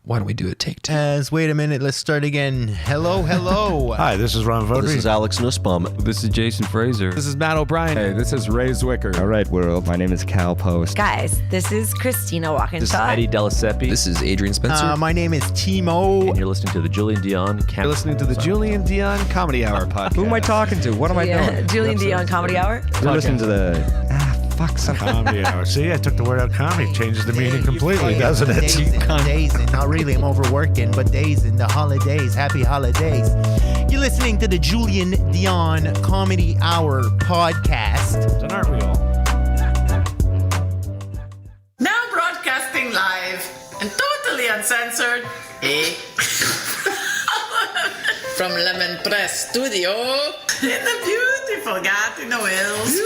Why don't we do a take two? Wait a minute, let's start again. Hello. Hi, this is Ron Vodry. This is Alex Nussbaum. This is Jason Fraser. This is Matt O'Brien. Hey, this is Ray Zwicker. All right, world. My name is Cal Post. Guys, this is Christina Walkinshaw. This is Eddie Delaseppe. This is Adrian Spencer. My name is Timo. And you're listening to the Dionne. You're listening to the Dionne Comedy Hour podcast. Who am I talking to? What am I doing? Julien Dionne Comedy Hour. You're listening to the... Comedy Hour. See, I took the word out comedy. Changes the meaning completely, doesn't it? Dazing. Not really, I'm overworking, but dazing. The holidays. Happy holidays. You're listening to the Julien Dionne Comedy Hour podcast. And aren't we all? Now broadcasting live and totally uncensored, from Lemon Press Studio in the beautiful Gatineau Hills.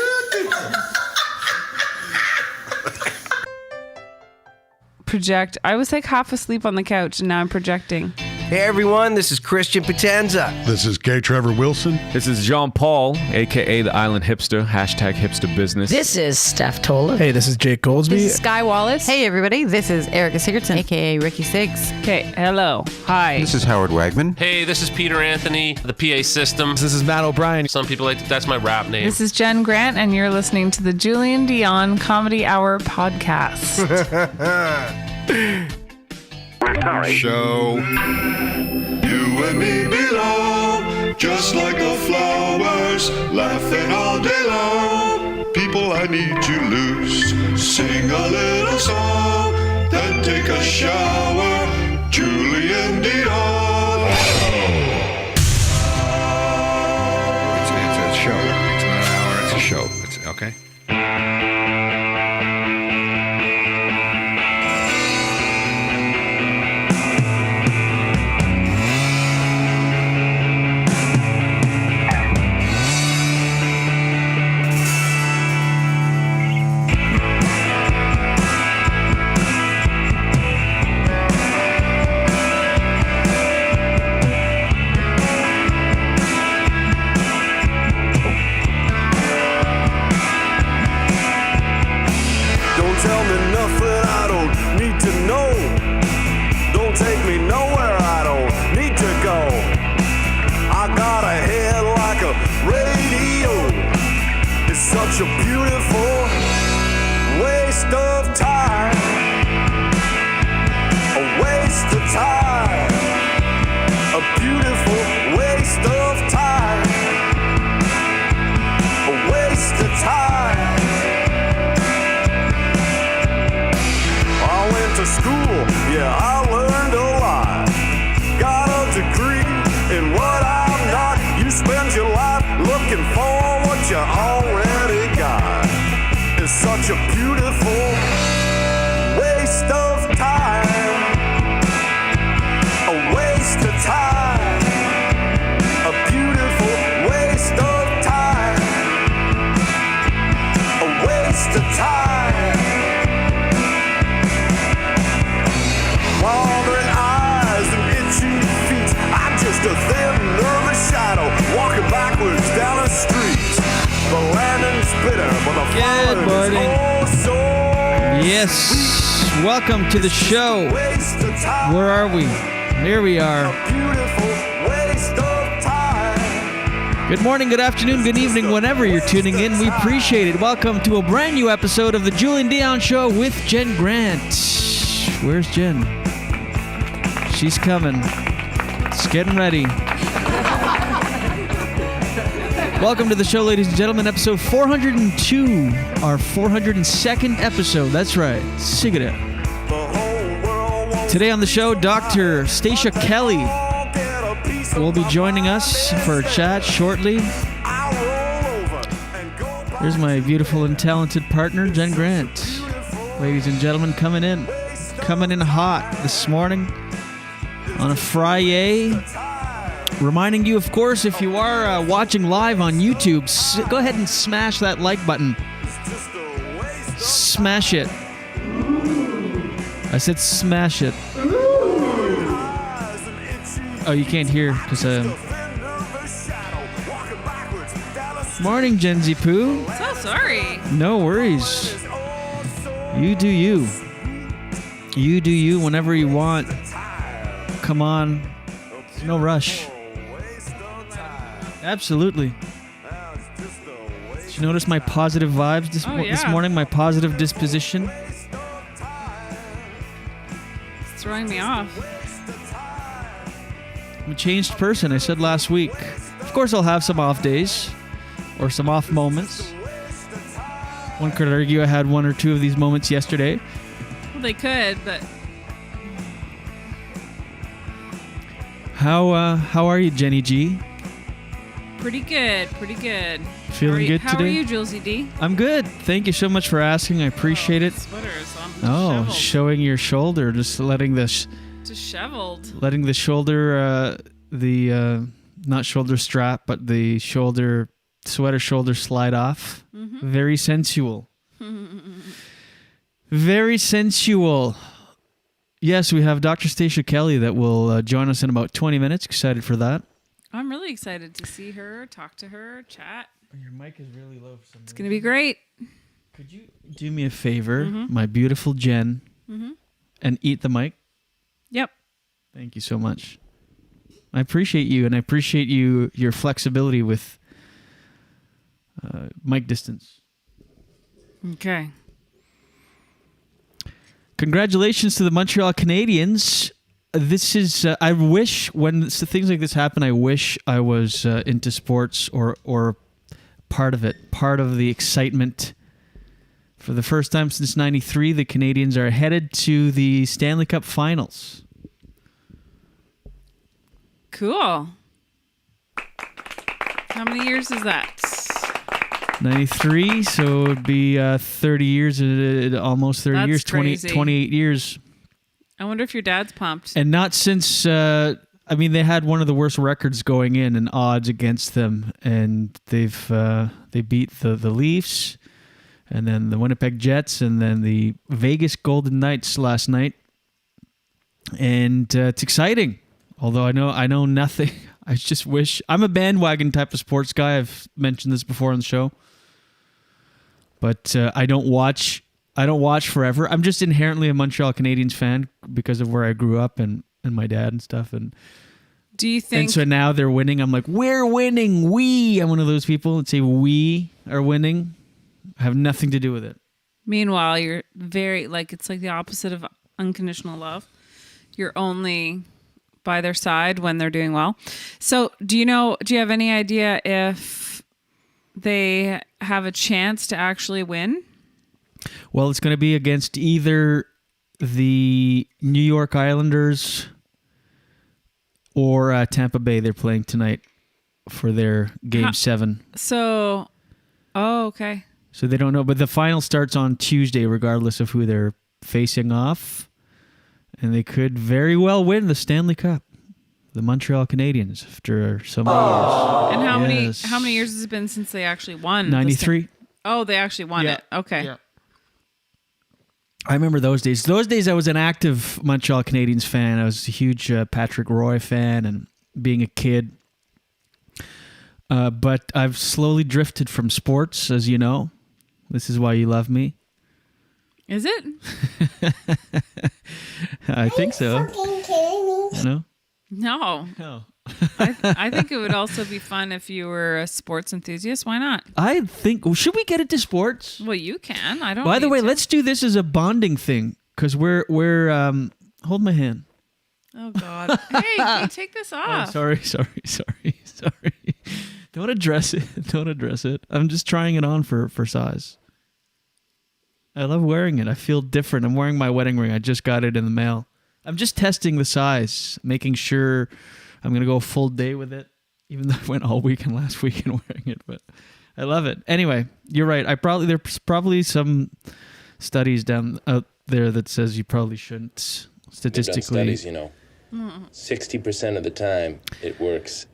Project. I was like half asleep on the couch and now I'm projecting. Hey everyone, this is Christian Potenza. This is K. Trevor Wilson. This is Jean Paul, a.k.a. the Island Hipster, hashtag hipster business. This is Steph Tola. Hey, this is Jake Goldsby. This is Sky Wallace. Hey everybody, this is Erica Sigurdsson, aka Ricky Siggs. Okay, hello. Hi. This is Howard Wagman. Hey, this is Peter Anthony, the PA system. This is Matt O'Brien. Some people like that's my rap name. This is Jen Grant and you're listening to the Julien Dionne Comedy Hour podcast. Show. You and me belong, just like the flowers, laughing all day long. People I need to lose, sing a little song, then take a shower. Julien Dionne. It's a show. It's not an hour. It's a show. It's okay. Such a beautiful waste of time. A waste of time. A beautiful waste of time. A waste of time. I went to school, yeah, I learned a lot. Got a degree in what I'm not. You spend your life looking for what you already got. It's such a beautiful waste of time. A waste of time. A beautiful waste of time. A waste of time. Wandering eyes and itchy feet. I'm just a thin, nervous shadow walking backwards down the street. The landing's bitter, but the Good morning. so yes, welcome to the show. Where are we? Here we are. Good morning, good afternoon, good evening, whenever you're tuning in. We appreciate it. Welcome to a brand new episode of the Julien Dionne Show with Jen Grant. Where's Jen? She's coming. It's getting ready. Welcome to the show, ladies and gentlemen. Episode 402, our 402nd episode. That's right. Sigurd. Today on the show, Dr. Stacia Kelly will be joining us for a chat shortly. Here's my beautiful and talented partner, Jen Grant. Ladies and gentlemen, coming in hot this morning on a Friday. Reminding you, of course, if you are watching live on YouTube, go ahead and smash that like button. Smash it. I said smash it. Oh, you can't hear because morning, Gen Z Poo. So sorry. No worries. You do you. You do you whenever you want. come on. There's no rush. Absolutely. Did you notice my positive vibes this morning? My positive disposition? It's throwing me off. I'm a changed person. I said last week. Of course, I'll have some off days or some off moments. One could argue I had one or two of these moments yesterday. Well, they could, but... How are you, Jenny G? Pretty good. Feeling good today? How are you, Julesy D? I'm good. Thank you so much for asking. I appreciate it. Sweaters on. Oh, showing your shoulder, just letting the Disheveled. letting the shoulder, not shoulder strap, but the sweater shoulder slide off. Mm-hmm. Very sensual. Very sensual. Yes, we have Dr. Stacia Kelly that will join us in about 20 minutes. Excited for that. I'm really excited to see her, talk to her, chat. Your mic is really low for some reason. It's going to be great. Could you do me a favor, my beautiful Jen, and eat the mic? Yep. Thank you so much. I appreciate you, and I appreciate your flexibility with mic distance. Okay. Congratulations to the Montreal Canadiens. This is, I wish when things like this happen, I wish I was into sports or part of it, part of the excitement. For the first time since '93, the Canadiens are headed to the Stanley Cup Finals. Cool. How many years is that? 93, so it would be 30 years, almost 30 years, crazy. 28 years. I wonder if your dad's pumped. And not since, they had one of the worst records going in and odds against them. And they beat the Leafs and then the Winnipeg Jets and then the Vegas Golden Knights last night. And it's exciting. Although I know nothing. I just wish. I'm a bandwagon type of sports guy. I've mentioned this before on the show. But I don't watch forever. I'm just inherently a Montreal Canadiens fan because of where I grew up and my dad and stuff. And do you think? And so now they're winning. I'm like, we're winning. I'm one of those people that say we are winning. I have nothing to do with it. Meanwhile, you're very it's like the opposite of unconditional love. You're only by their side when they're doing well. So do you have any idea if they have a chance to actually win? Well, it's going to be against either the New York Islanders or Tampa Bay. They're playing tonight for their Game 7. So, okay. So they don't know, but the final starts on Tuesday regardless of who they're facing off. And they could very well win the Stanley Cup. The Montreal Canadiens after so many years. And how many years has it been since they actually won? 93. They actually won it. Okay. Yeah. I remember those days. Those days I was an active Montreal Canadiens fan. I was a huge Patrick Roy fan and being a kid. But I've slowly drifted from sports, as you know. This is why you love me. Is it? I think so. No? No. No. I think it would also be fun if you were a sports enthusiast. Why not? I think, should we get into sports? Well, you can. I don't. By the way, to. let's do this as a bonding thing because we're hold my hand. Oh God! Hey, take this off. Oh, sorry. Don't address it. I'm just trying it on for size. I love wearing it. I feel different. I'm wearing my wedding ring. I just got it in the mail. I'm just testing the size, making sure I'm going to go a full day with it, even though I went all weekend last weekend wearing it, but I love it. Anyway, you're right. There's probably some studies out there that says you probably shouldn't statistically. They've done studies, 60% of the time it works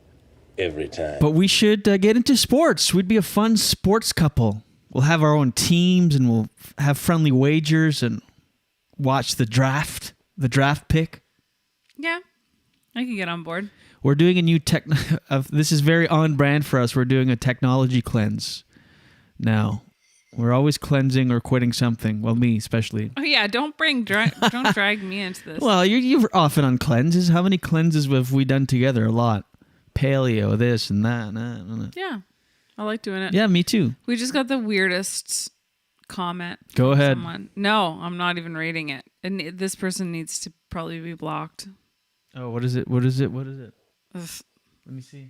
every time. But we should get into sports. We'd be a fun sports couple. We'll have our own teams and we'll have friendly wagers and watch the draft pick. Yeah, I can get on board. We're doing a new this is very on brand for us. We're doing a technology cleanse now. We're always cleansing or quitting something. Well, me especially. Oh yeah, don't drag me into this. Well, you're often on cleanses. How many cleanses have we done together? A lot. Paleo, this and that. Yeah, I like doing it. Yeah, me too. We just got the weirdest comment. Go from ahead. Someone. No, I'm not even reading it. And this person needs to probably be blocked. Oh, what is it? What is it? Ugh. Let me see.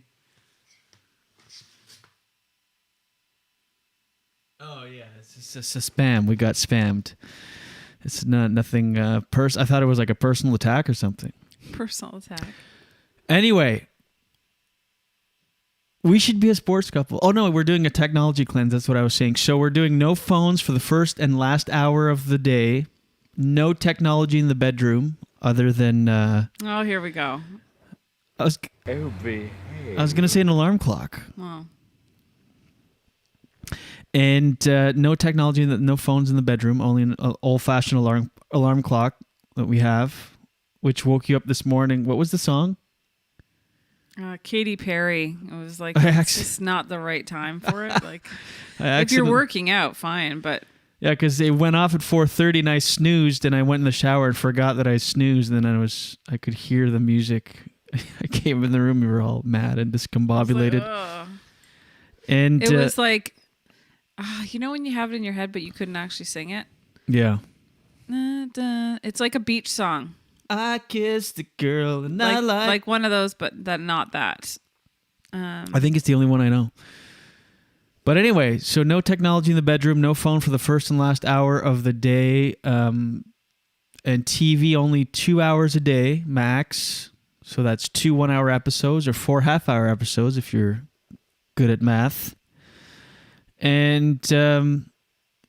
Oh yeah, it's just a spam. We got spammed. It's nothing. I thought it was like a personal attack or something. Personal attack. Anyway, we should be a sports couple. Oh no, we're doing a technology cleanse. That's what I was saying. So we're doing no phones for the first and last hour of the day. No technology in the bedroom other than. Oh, here we go. I was gonna say an alarm clock. Oh. And no technology, no phones in the bedroom, only an old-fashioned alarm clock that we have, which woke you up this morning. What was the song? Katy Perry. It was like, it's just not the right time for it. Like, if you're working out, fine, but... Yeah, because it went off at 4:30 and I snoozed, and I went in the shower and forgot that I snoozed, and then I could hear the music. I came in the room, we were all mad and discombobulated. Like, and it was like... you know when you have it in your head, but you couldn't actually sing it? Yeah. It's like a beach song. I kissed the girl and I like one of those, but not that. I think it's the only one I know. But anyway, so no technology in the bedroom, no phone for the first and last hour of the day, and TV only 2 hours a day max. So that's 2 1-hour episodes or 4 half-hour episodes if you're good at math. And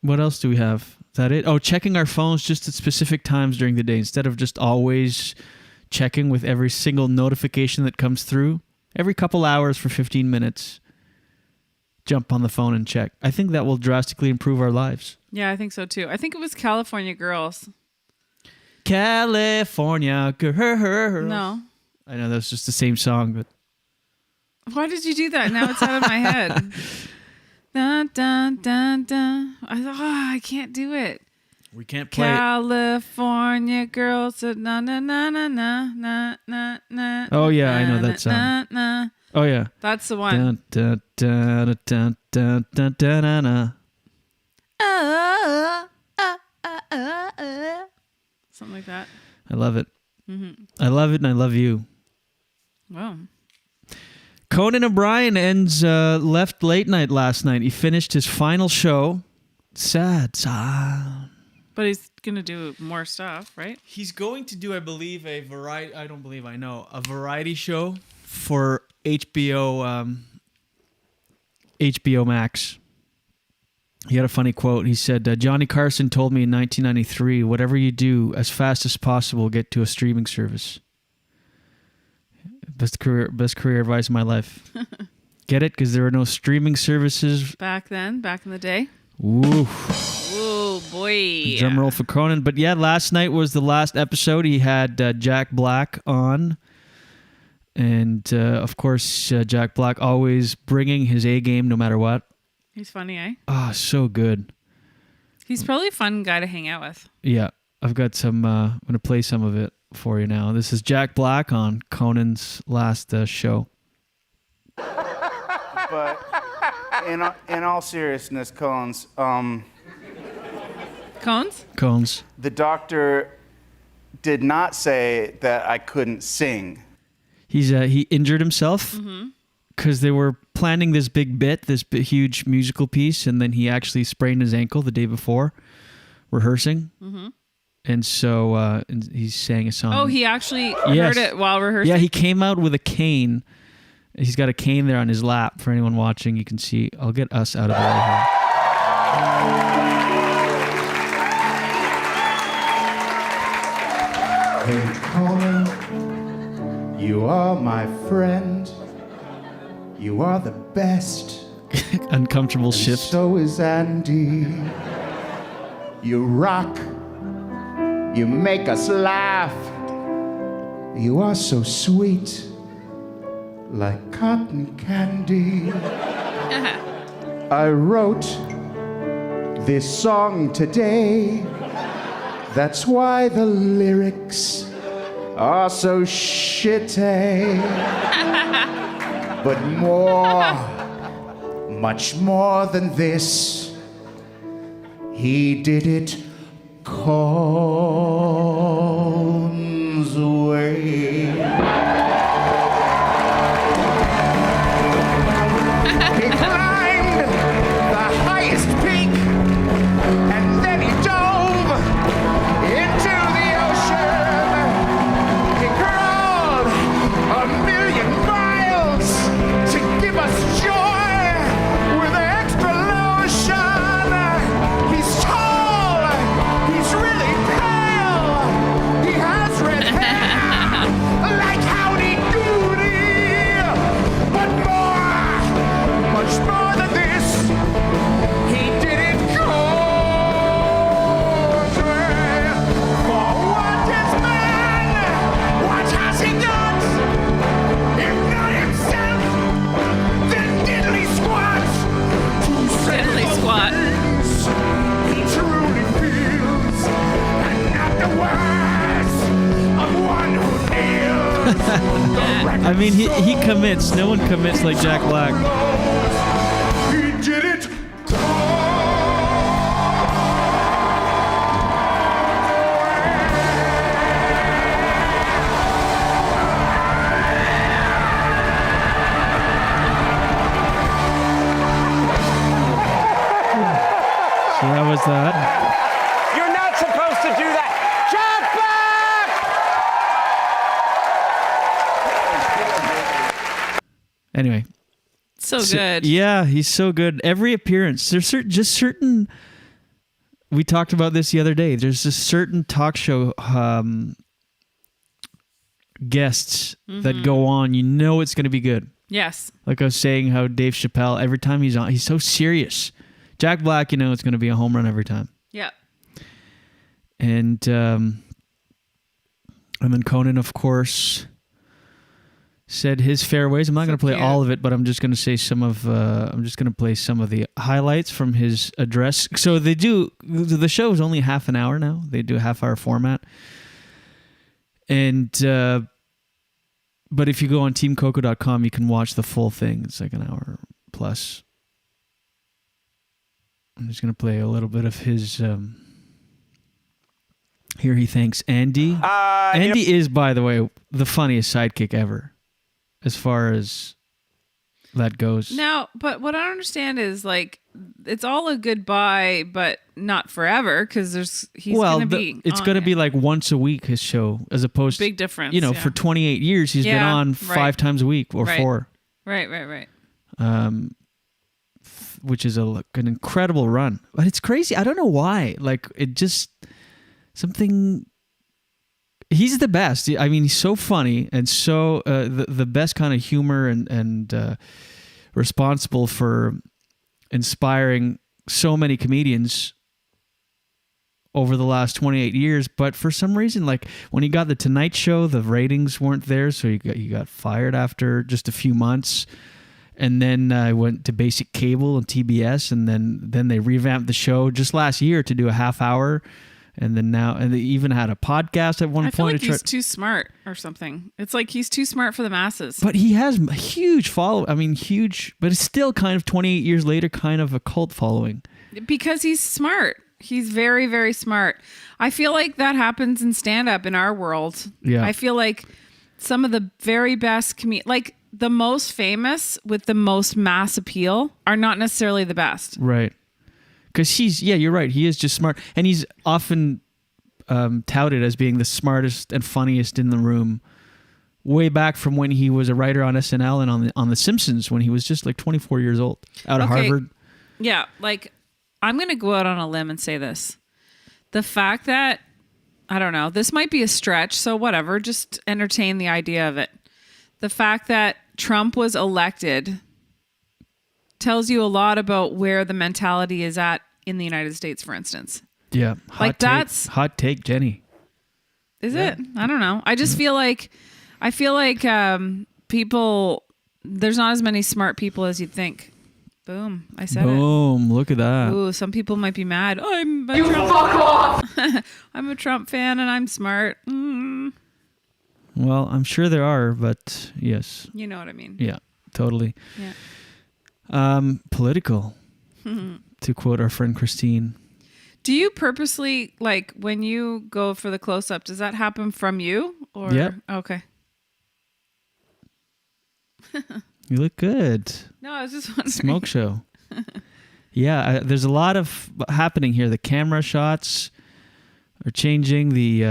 what else do we have? Is that it? Oh, checking our phones just at specific times during the day instead of just always checking with every single notification that comes through. Every couple hours for 15 minutes, jump on the phone and check. I think that will drastically improve our lives. Yeah, I think so too. I think it was California Girls. California Girls. No. I know that's just the same song, but... Why did you do that? Now it's out of my head. Dun, dun, dun, dun. I thought, I can't do it. We can't play California Girls. Na, na, na, na, na, na, na, na. Oh, yeah, I know that song. Na, na. Oh, yeah. That's the one. Dun, dun, dun, dun, dun, dun, dun, dun. Something like that. I love it. Mm-hmm. I love it and I love you. Wow. Conan O'Brien left late night last night. He finished his final show. Sad. But he's going to do more stuff, right? He's going to do, I believe, a variety show for HBO Max. He had a funny quote. He said, Johnny Carson told me in 1993, whatever you do, as fast as possible, get to a streaming service. Best career advice of my life. Get it? Because there were no streaming services. Back in the day. Ooh. Whoa, boy. Drum roll for Conan. But yeah, last night was the last episode. He had Jack Black on. And of course, Jack Black always bringing his A game no matter what. He's funny, eh? Oh, so good. He's probably a fun guy to hang out with. Yeah. I've got some, I'm going to play some of it for you now. This is Jack Black on Conan's last show. But in all seriousness, Cones, Cones. The doctor did not say that I couldn't sing. He injured himself because they were planning this big bit, huge musical piece, and then he actually sprained his ankle the day before rehearsing. Mm-hmm. And so he sang a song. Oh, he actually heard it while rehearsing? Yeah, he came out with a cane. He's got a cane there on his lap. For anyone watching, you can see. I'll get us out of the way here. Hey, Conan, you are my friend. You are the best. Uncomfortable shift. So is Andy. You rock. You make us laugh. You are so sweet, like cotton candy. I wrote this song today. That's why the lyrics are so shitty. But more, much more than this, he did it Con's way. He climbed the highest peak, and then he dove into the ocean. He crawled 1,000,000 miles to give us joy with extra lotion. He's tall, he's really pale, he has red hair, like Howdy Doody. But more, much more than this, he did it God's way. For what is man? What has he got? If not himself, then diddly squat. To say Diddly the squat. things he truly feels, and not the words of one who kneels. I mean, he commits. No one commits like Jack Black. He did it. So that was that. You're not supposed to do that. Anyway. So good. Yeah, he's so good. Every appearance, there's certain. We talked about this the other day. There's just certain talk show guests that go on. You know it's going to be good. Yes. Like I was saying, how Dave Chappelle, every time he's on, he's so serious. Jack Black, you know, it's going to be a home run every time. Yeah. And then Conan, of course, said his fairways. I'm not going to play all of it, but I'm just going to say some of. I'm just going to play some of the highlights from his address. So they do. The show is only half an hour now. They do a half-hour format, and but if you go on teamcoco.com, you can watch the full thing. It's like an hour plus. I'm just going to play a little bit of his. Here he thanks Andy. Andy is, by the way, the funniest sidekick ever, as far as that goes. Now, but what I don't understand is like it's all a goodbye, but not forever because he's going to be. It's going to be like once a week his show, as opposed big difference. You know, for 28 years he's been on 5 times a week or 4. Right. Which is an incredible run, but it's crazy. I don't know why. Like it just something. He's the best. I mean, he's so funny and so the best kind of humor and responsible for inspiring so many comedians over the last 28 years. But for some reason, like when he got the Tonight Show, the ratings weren't there, so he got fired after just a few months. And then I went to basic cable and TBS, and then they revamped the show just last year to do a half hour. And then now, and they even had a podcast at one point. I feel like he's too smart or something. It's like he's too smart for the masses. But he has a huge follow. I mean, huge, but it's still kind of 28 years later, kind of a cult following. Because he's smart. He's very, very smart. I feel like that happens in stand-up in our world. Yeah. I feel like some of the very best like the most famous with the most mass appeal are not necessarily the best. Right. Because you're right. He is just smart. And he's often touted as being the smartest and funniest in the room way back from when he was a writer on SNL and on The Simpsons when he was just like 24 years old out of Harvard. Yeah. Like, I'm going to go out on a limb and say this. The fact that, I don't know, this might be a stretch, so whatever, just entertain the idea of it. The fact that Trump was elected tells you a lot about where the mentality is at in the United States, for instance. Yeah. That's hot take, Jenny. Is it? I don't know. I just feel like people, there's not as many smart people as you'd think. Boom. I said it. Boom. Look at that. Ooh, some people might be mad. I'm a You Trump fuck fan. off! I'm a Trump fan and I'm smart. Well, I'm sure there are, but yes. You know what I mean. Yeah, totally. Yeah. Political, to quote our friend Christine. Do you purposely, like, when you go for the close-up, does that happen from you? Or Yep. Okay. You look good. No, I was just wondering. Smoke show. Yeah, there's a lot of happening here. The camera shots are changing. The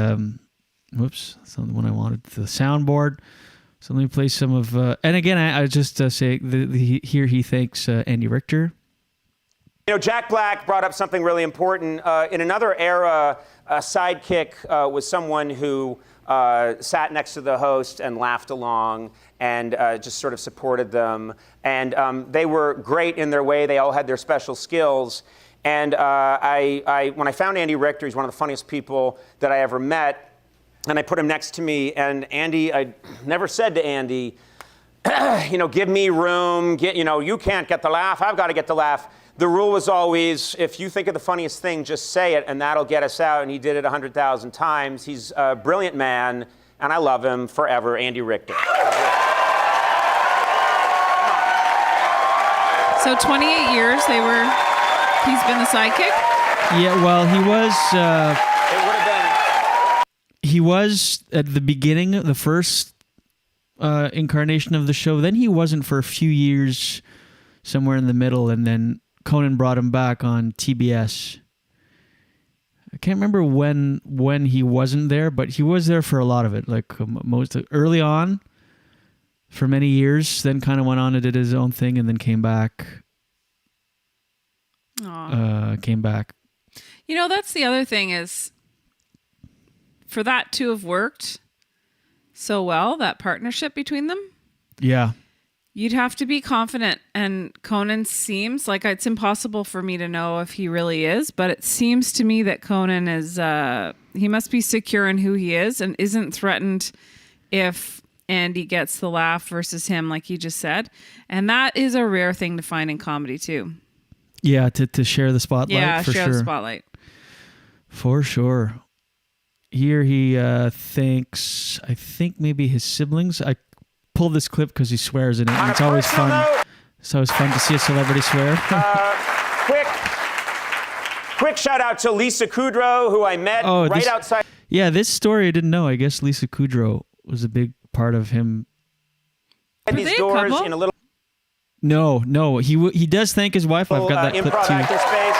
whoops, that's not the one I wanted. The soundboard. So let me play some of. And again, I just say here he thanks Andy Richter. You know, Jack Black brought up something really important. In another era, a sidekick was someone who sat next to the host and laughed along and just sort of supported them. And they were great in their way. They all had their special skills. And when I found Andy Richter, he's one of the funniest people that I ever met. And I put him next to me. And Andy, I never said to Andy, you know, give me room. You can't get the laugh. I've got to get the laugh. The rule was always, if you think of the funniest thing, just say it, and that'll get us out. And he did it 100,000 times. He's a brilliant man, and I love him forever, Andy Richter. So 28 years he's been the sidekick? Yeah, well, he was. It would have been. He was at the beginning, the first incarnation of the show. Then he wasn't for a few years, somewhere in the middle, and then Conan brought him back on TBS. I can't remember when he wasn't there, but he was there for a lot of it, like most early on, for many years. Then kind of went on and did his own thing, and then came back. Came back. You know, that's the other thing is, for that to have worked so well, that partnership between them. Yeah. You'd have to be confident, and Conan seems like it's impossible for me to know if he really is, but it seems to me that Conan is, he must be secure in who he is and isn't threatened if Andy gets the laugh versus him, like he just said. And that is a rare thing to find in comedy too. Yeah, to share the spotlight. Yeah, for share sure. the spotlight. For sure. Here he thanks, I think maybe his siblings. I pulled this clip because he swears in it, and it's always fun. It's always fun to see a celebrity swear. Quick shout out to Lisa Kudrow, who I met outside. Yeah, this story I didn't know. I guess Lisa Kudrow was a big part of him. These doors in a little. No, he does thank his wife. I've got that clip improv too. actor space.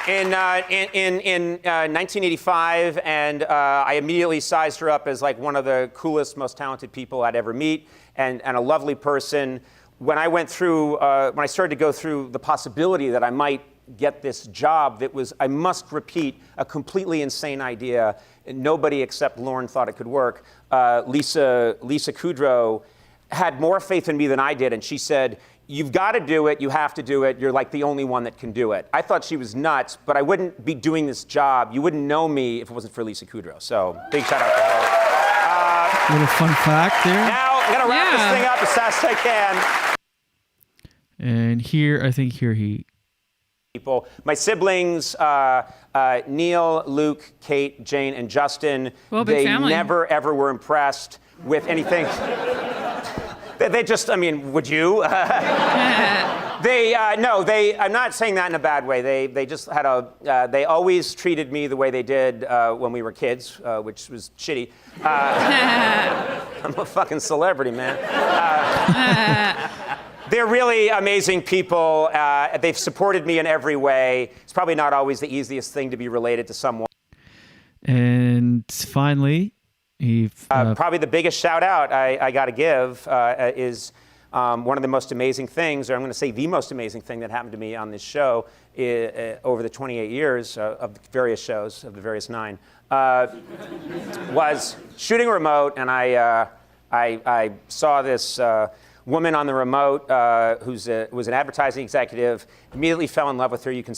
In 1985, and I immediately sized her up as like one of the coolest, most talented people I'd ever meet, and a lovely person. When I went through, when I started to go through the possibility that I might get this job, that was, I must repeat, a completely insane idea. Nobody except Lauren thought it could work. Lisa Kudrow had more faith in me than I did, and she said, "You've got to do it. You have to do it. You're like the only one that can do it." I thought she was nuts, but I wouldn't be doing this job. You wouldn't know me if it wasn't for Lisa Kudrow. So big shout out to her. Little fun fact there. Now I'm gonna wrap this thing up as fast as I can. And here, I think he. People, my siblings, Neil, Luke, Kate, Jane, and Justin. Well, big they family. never ever were impressed with anything. They just, I mean, would you? I'm not saying that in a bad way. They just had they always treated me the way they did when we were kids, which was shitty. I'm a fucking celebrity, man. They're really amazing people. They've supported me in every way. It's probably not always the easiest thing to be related to someone. And finally, probably the biggest shout out I got to give is one of the most amazing things, or I'm going to say the most amazing thing that happened to me on this show over the 28 years of the various shows, of the various 9, was shooting a remote, and I saw this woman on the remote who was an advertising executive. Immediately fell in love with her. You can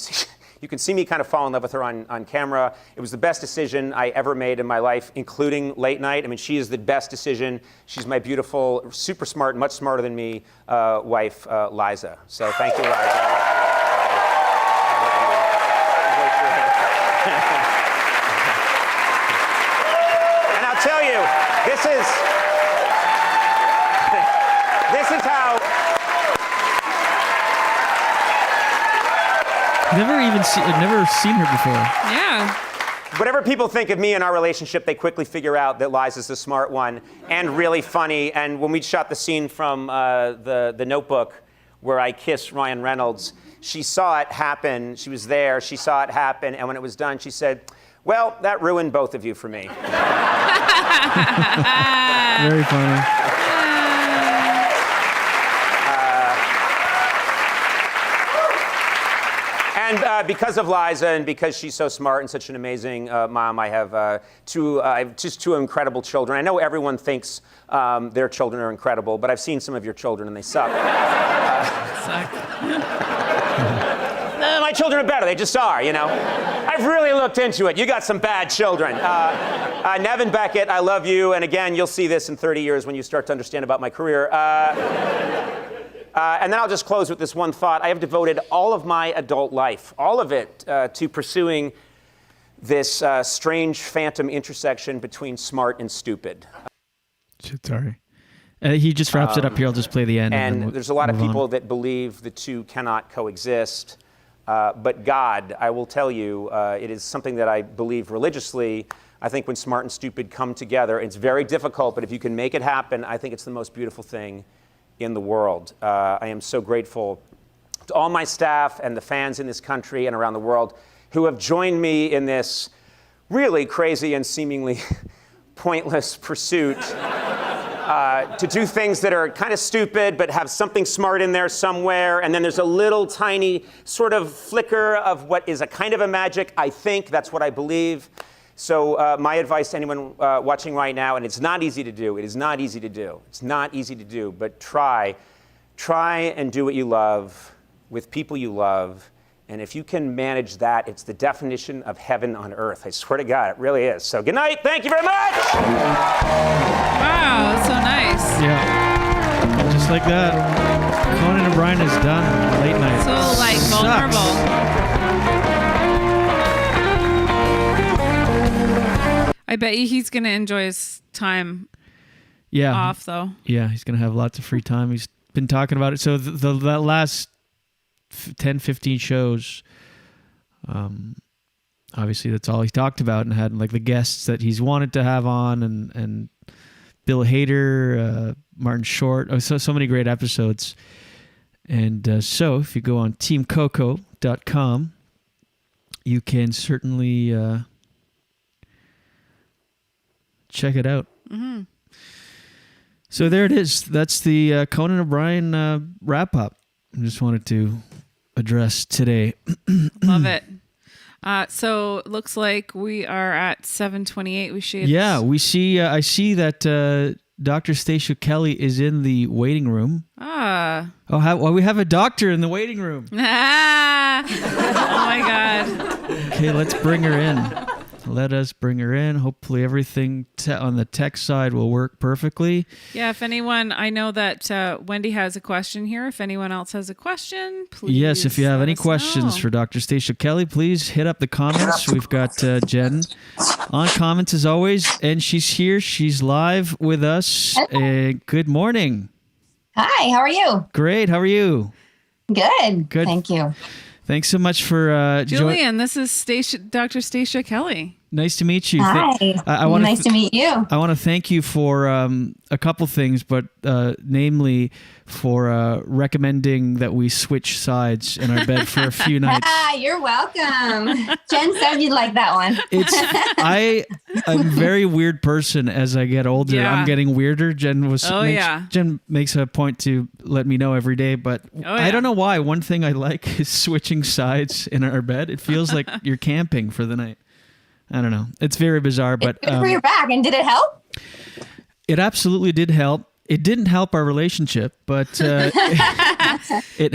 You can see me kind of fall in love with her on camera. It was the best decision I ever made in my life, including late night. I mean, she is the best decision. She's my beautiful, super smart, much smarter than me wife, Liza. So thank you, Liza. And I'll tell you, this is how. Never seen her before. Yeah. Whatever people think of me and our relationship, they quickly figure out that Liza's the smart one and really funny. And when we shot the scene from the Notebook where I kiss Ryan Reynolds, she saw it happen. She was there. She saw it happen. And when it was done, she said, "Well, that ruined both of you for me." Very funny. And because of Liza and because she's so smart and such an amazing mom, I have two incredible children. I know everyone thinks their children are incredible, but I've seen some of your children and they suck. My children are better. They just are, you know. I've really looked into it. You got some bad children. Nevin Beckett, I love you. And again, you'll see this in 30 years when you start to understand about my career. And then I'll just close with this one thought. I have devoted all of my adult life, all of it, to pursuing this strange phantom intersection between smart and stupid. Sorry. He just wraps it up here. I'll just play the end. And there's a lot of people that believe the two cannot coexist. But God, I will tell you, it is something that I believe religiously. I think when smart and stupid come together, it's very difficult, but if you can make it happen, I think it's the most beautiful thing in the world. I am so grateful to all my staff and the fans in this country and around the world who have joined me in this really crazy and seemingly pointless pursuit to do things that are kind of stupid but have something smart in there somewhere, and then there's a little tiny sort of flicker of what is a kind of a magic. I think that's what I believe. So my advice to anyone watching right now, and it's not easy to do. It is not easy to do. It's not easy to do, but try and do what you love with people you love. And if you can manage that, it's the definition of heaven on earth. I swear to God, it really is. So good night. Thank you very much. Wow, that's so nice. Yeah. Just like that. Conan O'Brien is done. Late night. So, like, vulnerable. I bet you he's going to enjoy his time off, though. Yeah, he's going to have lots of free time. He's been talking about it. So the last 10, 15 shows, obviously that's all he talked about, and had like the guests that he's wanted to have on, and Bill Hader, Martin Short. Oh, so many great episodes. And so if you go on teamcoco.com, you can certainly check it out. Mm-hmm. So there it is. That's the Conan O'Brien wrap up. I just wanted to address today. Love it. So it looks like we are at 7:28. We should. Yeah, we see. I see that Dr. Stacia Kelly is in the waiting room. Ah. Oh, we have a doctor in the waiting room. Ah. Oh my God. Okay, let's bring her in. Let us bring her in. Hopefully everything on the tech side will work perfectly. Yeah, if anyone, I know that Wendy has a question here. If anyone else has a question, please. Yes, if you have any questions for Dr. Stacia Kelly, please hit up the comments. We've got Jen on comments as always, and she's here. She's live with us. Good morning. Hi, how are you? Great. How are you? Good. Good. Thank you. Thanks so much for Julien, this is Dr. Stacia Kelly. Nice to meet you. Hi. Nice to meet you. I want to thank you for a couple things, but namely for recommending that we switch sides in our bed for a few nights. You're welcome. Jen said you'd like that one. I'm a very weird person as I get older. Yeah. I'm getting weirder. Jen makes a point to let me know every day, but I don't know why. One thing I like is switching sides in our bed. It feels like you're camping for the night. I don't know. It's very bizarre, but it's good for your back. And did it help? It absolutely did help. It didn't help our relationship, but it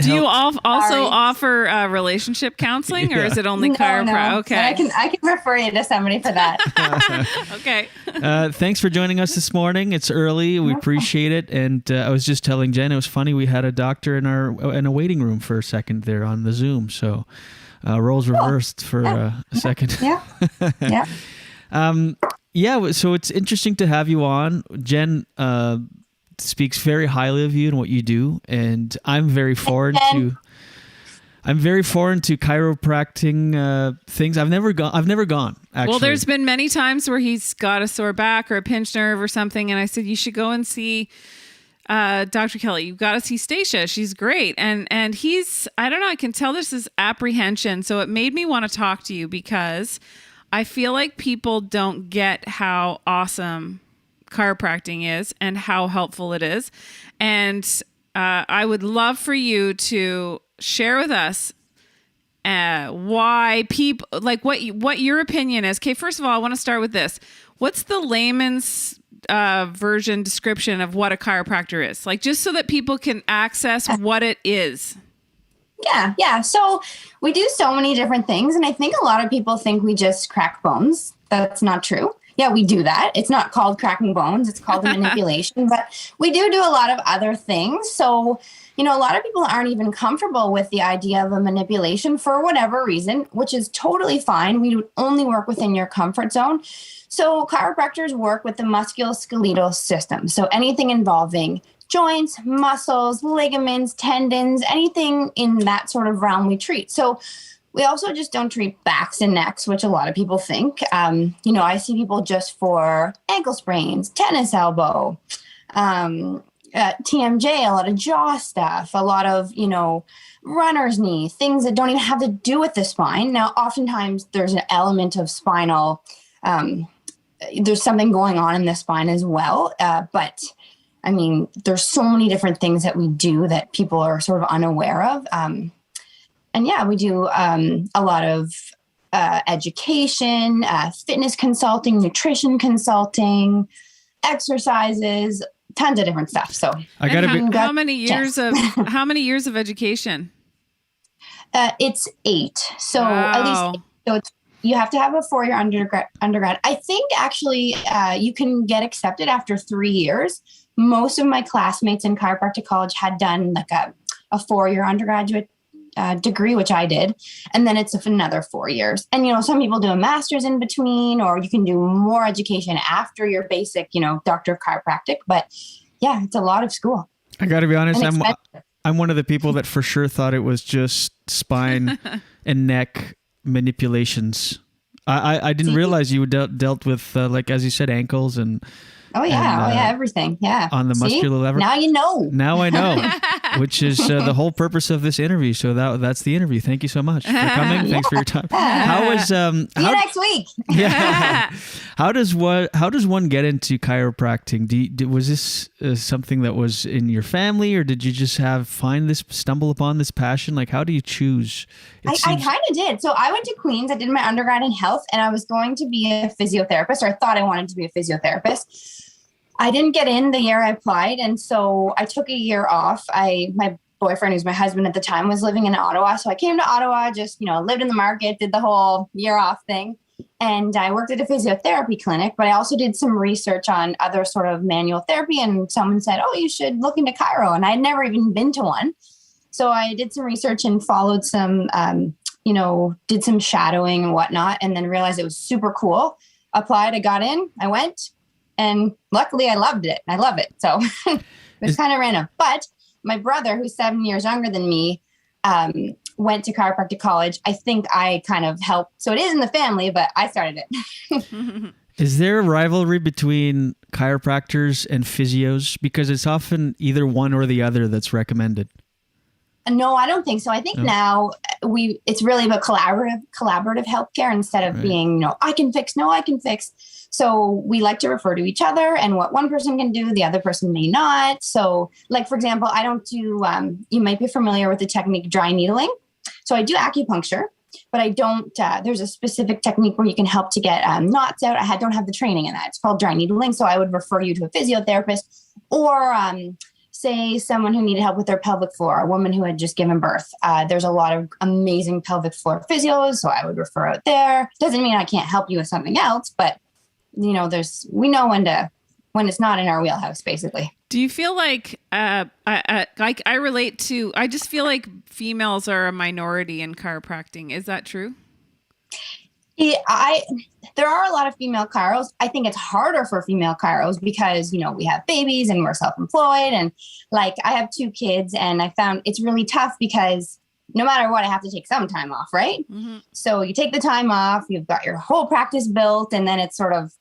Do you helped. also offer relationship counseling, or is it only chiropractic? No. Okay. I can refer you to somebody for that. Okay. Thanks for joining us this morning. It's early. We appreciate it. And I was just telling Jen, it was funny. We had a doctor in a waiting room for a second there on the Zoom. So roles reversed for a second. Yeah. Yeah. So it's interesting to have you on. Jen speaks very highly of you and what you do, and I'm very foreign to chiropractic things. I've never gone. Actually. Well, there's been many times where he's got a sore back or a pinched nerve or something, and I said you should go and see Dr. Kelly. You've got to see Stacia. She's great, and he's, I don't know, I can tell this is apprehension. So it made me want to talk to you because I feel like people don't get how awesome chiropractic is and how helpful it is. And I would love for you to share with us why people, like what your opinion is. Okay, first of all, I want to start with this. What's the layman's version description of what a chiropractor is? Like, just so that people can access what it is. Yeah. So we do so many different things. And I think a lot of people think we just crack bones. That's not true. Yeah, we do that. It's not called cracking bones. It's called manipulation. But we do a lot of other things. So, a lot of people aren't even comfortable with the idea of a manipulation for whatever reason, which is totally fine. We would only work within your comfort zone. So chiropractors work with the musculoskeletal system. So anything involving joints, muscles, ligaments, tendons, anything in that sort of realm we treat. So we also just don't treat backs and necks, which a lot of people think. I see people just for ankle sprains, tennis elbow, TMJ, a lot of jaw stuff, a lot of, runner's knee, things that don't even have to do with the spine. Now, oftentimes there's an element of spinal, there's something going on in the spine as well. But I mean, there's so many different things that we do that people are sort of unaware of. And yeah, we do a lot of education, fitness consulting, nutrition consulting, exercises, tons of different stuff. So how many years of education? It's 8. So wow. At least 8. So you have to have a 4-year undergrad. I think actually you can get accepted after 3 years. Most of my classmates in chiropractic college had done like a 4-year undergraduate degree, which I did. And then it's another 4 years. And, some people do a master's in between, or you can do more education after your basic, doctor of chiropractic. But yeah, it's a lot of school. I got to be honest. I'm one of the people that for sure thought it was just spine and neck manipulations. I didn't realize you dealt with, like, as you said, ankles and... everything. Yeah. On the muscular level. Now you know. Now I know, which is the whole purpose of this interview. So that's the interview. Thank you so much for coming. Thanks for your time. How was See you next week. Yeah. How does one get into chiropractic? Was this something that was in your family, or did you just stumble upon this passion? Like, how do you choose? I kind of did. So I went to Queens. I did my undergrad in health, and I was going to be a physiotherapist, or I thought I wanted to be a physiotherapist. I didn't get in the year I applied, and so I took a year off. My boyfriend, who's my husband at the time, was living in Ottawa, so I came to Ottawa, just lived in the market, did the whole year off thing, and I worked at a physiotherapy clinic. But I also did some research on other sort of manual therapy, and someone said, "Oh, you should look into chiro," and I'd never even been to one. So I did some research and followed some, did some shadowing and whatnot, and then realized it was super cool. Applied, I got in, I went. And luckily I loved it. I love it. So it's kind of random. But my brother, who's 7 years younger than me, went to chiropractic college. I think I kind of helped. So it is in the family, but I started it. Is there a rivalry between chiropractors and physios? Because it's often either one or the other that's recommended. No, I don't think so. I think now it's really about collaborative healthcare instead of being, I can fix. So we like to refer to each other, and what one person can do, the other person may not. So like, for example, I don't do, you might be familiar with the technique dry needling. So I do acupuncture, but I don't, there's a specific technique where you can help to get knots out. I don't have the training in that. It's called dry needling. So I would refer you to a physiotherapist, or say someone who needed help with their pelvic floor, a woman who had just given birth. There's a lot of amazing pelvic floor physios, so I would refer out there. Doesn't mean I can't help you with something else, but we know when it's not in our wheelhouse, basically. Do you feel like I relate to? I just feel like females are a minority in chiropractic. Is that true? Yeah, there are a lot of female chiros. I think it's harder for female chiros because, we have babies and we're self-employed. And like, I have 2 kids and I found it's really tough because no matter what, I have to take some time off, right? Mm-hmm. So you take the time off, you've got your whole practice built, and then it's sort of,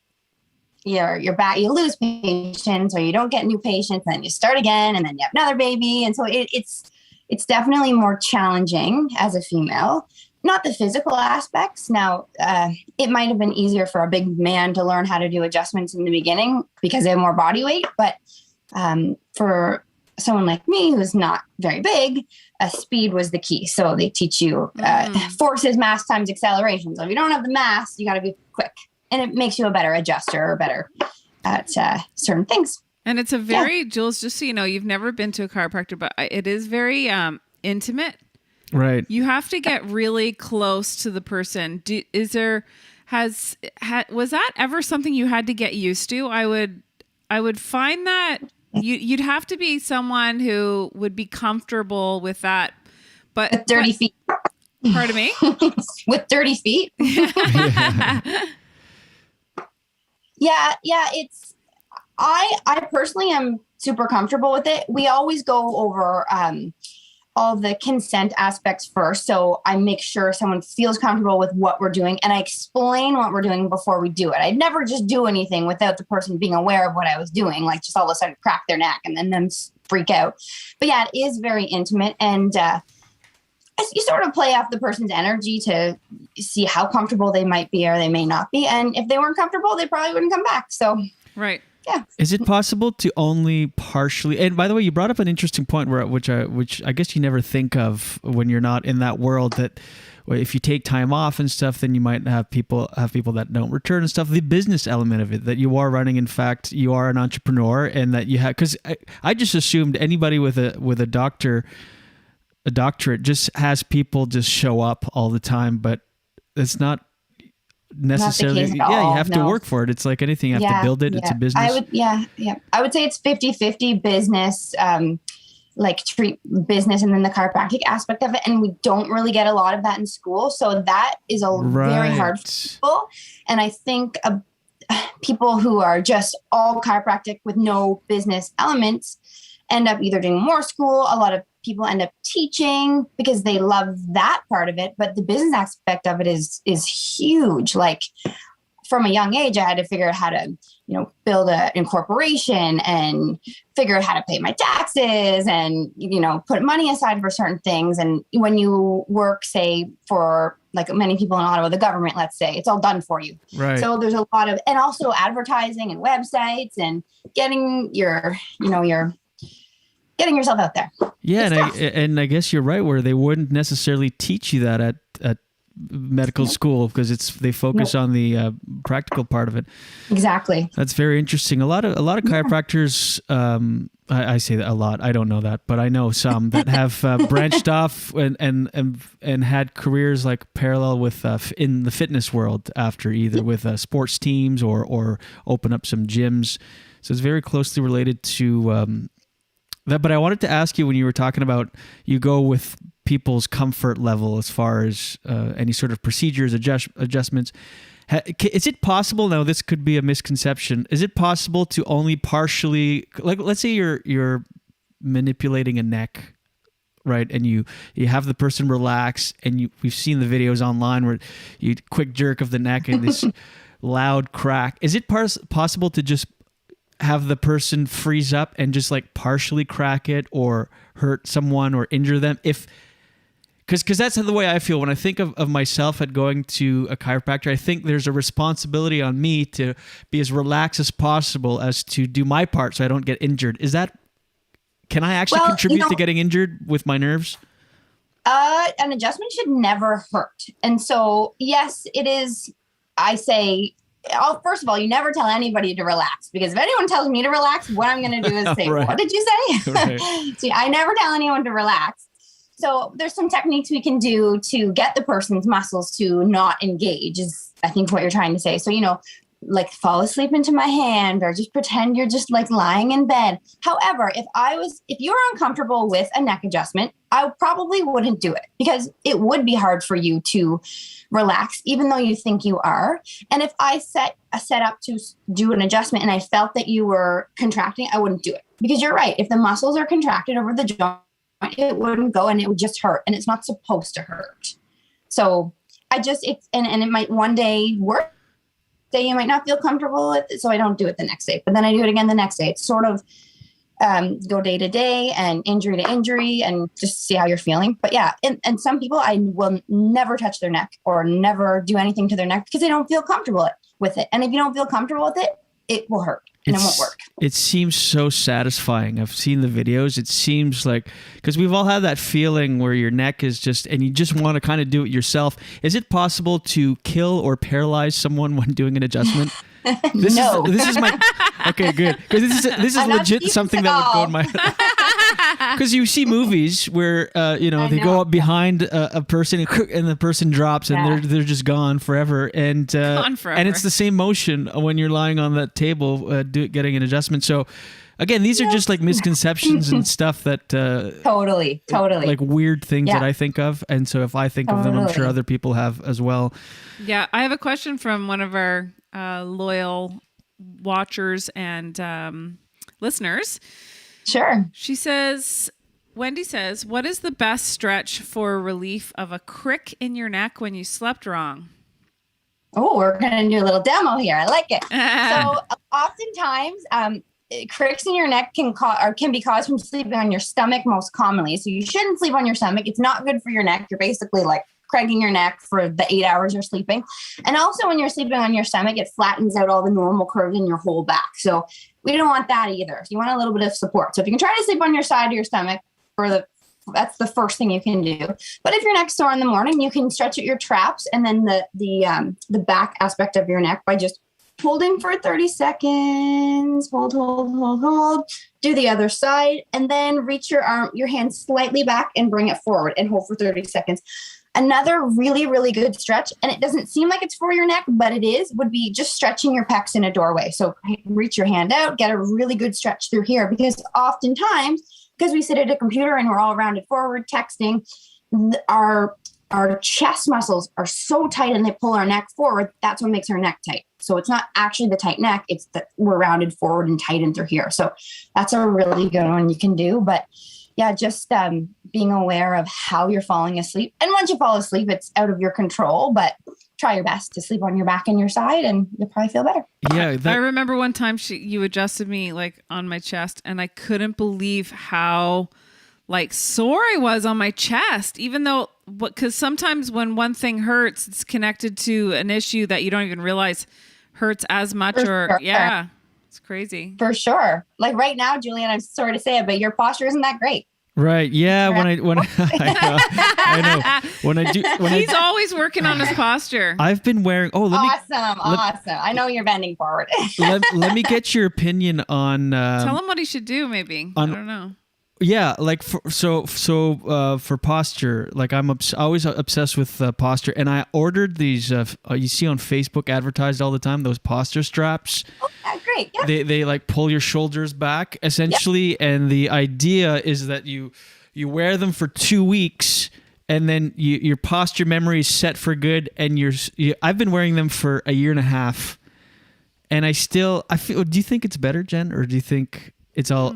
you're back, you lose patients or you don't get new patients, and then you start again and then you have another baby. And so it's definitely more challenging as a female. Not the physical aspects. Now, it might have been easier for a big man to learn how to do adjustments in the beginning because they have more body weight. But for someone like me who's not very big, speed was the key. So they teach you forces, mass times acceleration. So if you don't have the mass, you got to be quick. And it makes you a better adjuster or better at certain things. And it's a very, Jules, just so you know, you've never been to a chiropractor, but it is very intimate. Right. You have to get really close to the person. Was that ever something you had to get used to? I would find that you'd have to be someone who would be comfortable with that. But with dirty feet. Pardon me? With dirty feet. Yeah. It's, I personally am super comfortable with it. We always go over, all the consent aspects first. So I make sure someone feels comfortable with what we're doing, and I explain what we're doing before we do it. I'd never just do anything without the person being aware of what I was doing, like just all of a sudden crack their neck and then them freak out. But yeah, it is very intimate, and you sort of play off the person's energy to see how comfortable they might be or they may not be. And if they weren't comfortable, they probably wouldn't come back. So right. Yeah. Is it possible to only partially? And by the way, you brought up an interesting point which I guess you never think of when you're not in that world. That if you take time off and stuff, then you might have people that don't return and stuff. The business element of it, that you are running. In fact, you are an entrepreneur, and that you have. Because I just assumed anybody with a doctorate just has people just show up all the time, but it's not necessarily. You have to work for it. It's like anything, you have to build it. It's a business. I would say it's 50-50 business, treat business and then the chiropractic aspect of it. And we don't really get a lot of that in school. So that is very hard for people. And I think people who are just all chiropractic with no business elements end up either doing more school. A lot of people end up teaching because they love that part of it, but the business aspect of it is huge. Like from a young age, I had to figure out how to, build an incorporation and figure out how to pay my taxes and, put money aside for certain things. And when you work, say, for like many people in Ottawa, the government, let's say, it's all done for you. Right. So there's a lot of, and also advertising and websites and getting getting yourself out there. Yeah, and I guess you're right, where they wouldn't necessarily teach you that at medical school because they focus on the practical part of it. Exactly. That's very interesting. A lot of chiropractors. I say that a lot. I don't know that, but I know some that have branched off and had careers like parallel with in the fitness world after, either with sports teams or open up some gyms. So it's very closely related to. But I wanted to ask you, when you were talking about you go with people's comfort level as far as any sort of procedures, adjustments. Is it possible, now this could be a misconception, is it possible to only partially, like let's say you're manipulating a neck, right? And you have the person relax, and we've seen the videos online where you quick jerk of the neck and this loud crack. Is it possible to just have the person freeze up and just like partially crack it or hurt someone or injure them? Because that's the way I feel when I think of myself at going to a chiropractor. I think there's a responsibility on me to be as relaxed as possible as to do my part so I don't get injured. Can I actually contribute to getting injured with my nerves? An adjustment should never hurt. And so, yes, it is, I say, first of all, you never tell anybody to relax, because if anyone tells me to relax, what I'm going to do is say, Right. what did you say? Right. So I never tell anyone to relax. So there's some techniques we can do to get the person's muscles to not engage, is I think what you're trying to say. So, like fall asleep into my hand, or just pretend you're just like lying in bed. However, if you were uncomfortable with a neck adjustment, I probably wouldn't do it, because it would be hard for you to relax, even though you think you are. And if I set up to do an adjustment and I felt that you were contracting, I wouldn't do it, because you're right. If the muscles are contracted over the joint, it wouldn't go, and it would just hurt, and it's not supposed to hurt. So and it might one day work. Day you might not feel comfortable with it, so I don't do it the next day, but then I do it again the next day. It's sort of go day to day and injury to injury, and just see how you're feeling. But yeah, and some people, I will never touch their neck or never do anything to their neck because they don't feel comfortable with it. And if you don't feel comfortable with it, it will hurt and it won't work. It seems so satisfying. I've seen the videos. It seems like, because we've all had that feeling where your neck is just, and you just want to kind of do it yourself. Is it possible to kill or paralyze someone when doing an adjustment? This is my okay, good, because this is legit something that would go in my head. Because you see movies where they go up behind a person and the person drops and they're just gone forever, and it's the same motion when you're lying on that table getting an adjustment. So again, these are just like misconceptions and stuff that totally like weird things that I think of, and so if I think of them, I'm sure other people have as well. Yeah, I have a question from one of our loyal watchers and listeners. Sure. Wendy says, what is the best stretch for relief of a crick in your neck when you slept wrong? Oh, we're going to do a little demo here. I like it. So oftentimes, cricks in your neck can be caused from sleeping on your stomach most commonly. So you shouldn't sleep on your stomach. It's not good for your neck. You're basically like cragging your neck for the 8 hours you're sleeping. And also when you're sleeping on your stomach, it flattens out all the normal curves in your whole back. So we don't want that either. So you want a little bit of support. So if you can try to sleep on your side of your stomach that's the first thing you can do. But if your neck's sore in the morning, you can stretch out your traps and then the back aspect of your neck by just holding for 30 seconds, hold, do the other side, and then reach your hand slightly back and bring it forward and hold for 30 seconds. Another really, really good stretch, and it doesn't seem like it's for your neck, but it is, would be just stretching your pecs in a doorway. So reach your hand out, get a really good stretch through here, because oftentimes, because we sit at a computer and we're all rounded forward texting, our chest muscles are so tight and they pull our neck forward. That's what makes our neck tight. So it's not actually the tight neck, it's that we're rounded forward and tightened through here. So that's a really good one you can do. But yeah, just being aware of how you're falling asleep. And once you fall asleep, it's out of your control, but try your best to sleep on your back and your side and you'll probably feel better. Yeah, I remember one time you adjusted me like on my chest, and I couldn't believe how like sore I was on my chest, even though, because sometimes when one thing hurts, it's connected to an issue that you don't even realize hurts as much. It's crazy. For sure. Like right now, Julien, I'm sorry to say it, but your posture isn't that great. Right. Yeah. I know. He's always working on his posture. I've been wearing. Awesome. I know you're bending forward. let me get your opinion on. Tell him what he should do. Maybe I don't know. Yeah, like for posture, like I'm always obsessed with posture, and I ordered these. You see on Facebook advertised all the time, those posture straps. Oh, great! Yeah. They like pull your shoulders back essentially, and the idea is that you wear them for 2 weeks, and then your posture memory is set for good. And I've been wearing them for a year and a half, and I feel. Do you think it's better, Jen, or do you think it's all?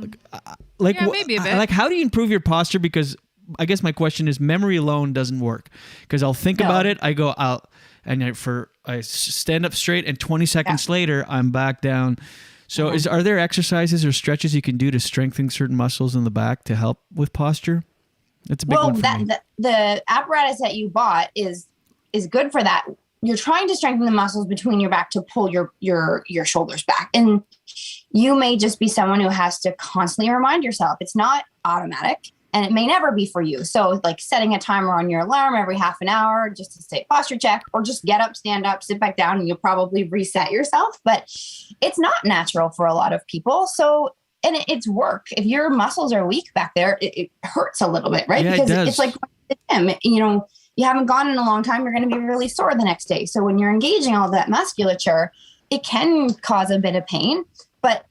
Maybe a bit. Like, how do you improve your posture? Because I guess my question is, memory alone doesn't work. Because I'll think about it, I go out, and I stand up straight, and 20 seconds later, I'm back down. So, are there exercises or stretches you can do to strengthen certain muscles in the back to help with posture? That's a big one for me. The apparatus that you bought is good for that. You're trying to strengthen the muscles between your back to pull your shoulders back, and you may just be someone who has to constantly remind yourself. It's not automatic. and it may never be for you. So like setting a timer on your alarm every half an hour just to say posture check, or just get up, stand up, sit back down, and you'll probably reset yourself. But it's not natural for a lot of people. So, and it's work. If your muscles are weak back there, it hurts a little bit, right? Yeah, because it does. it's like the gym, you know, you haven't gone in a long time, you're going to be really sore the next day. So when you're engaging all that musculature, it can cause a bit of pain, but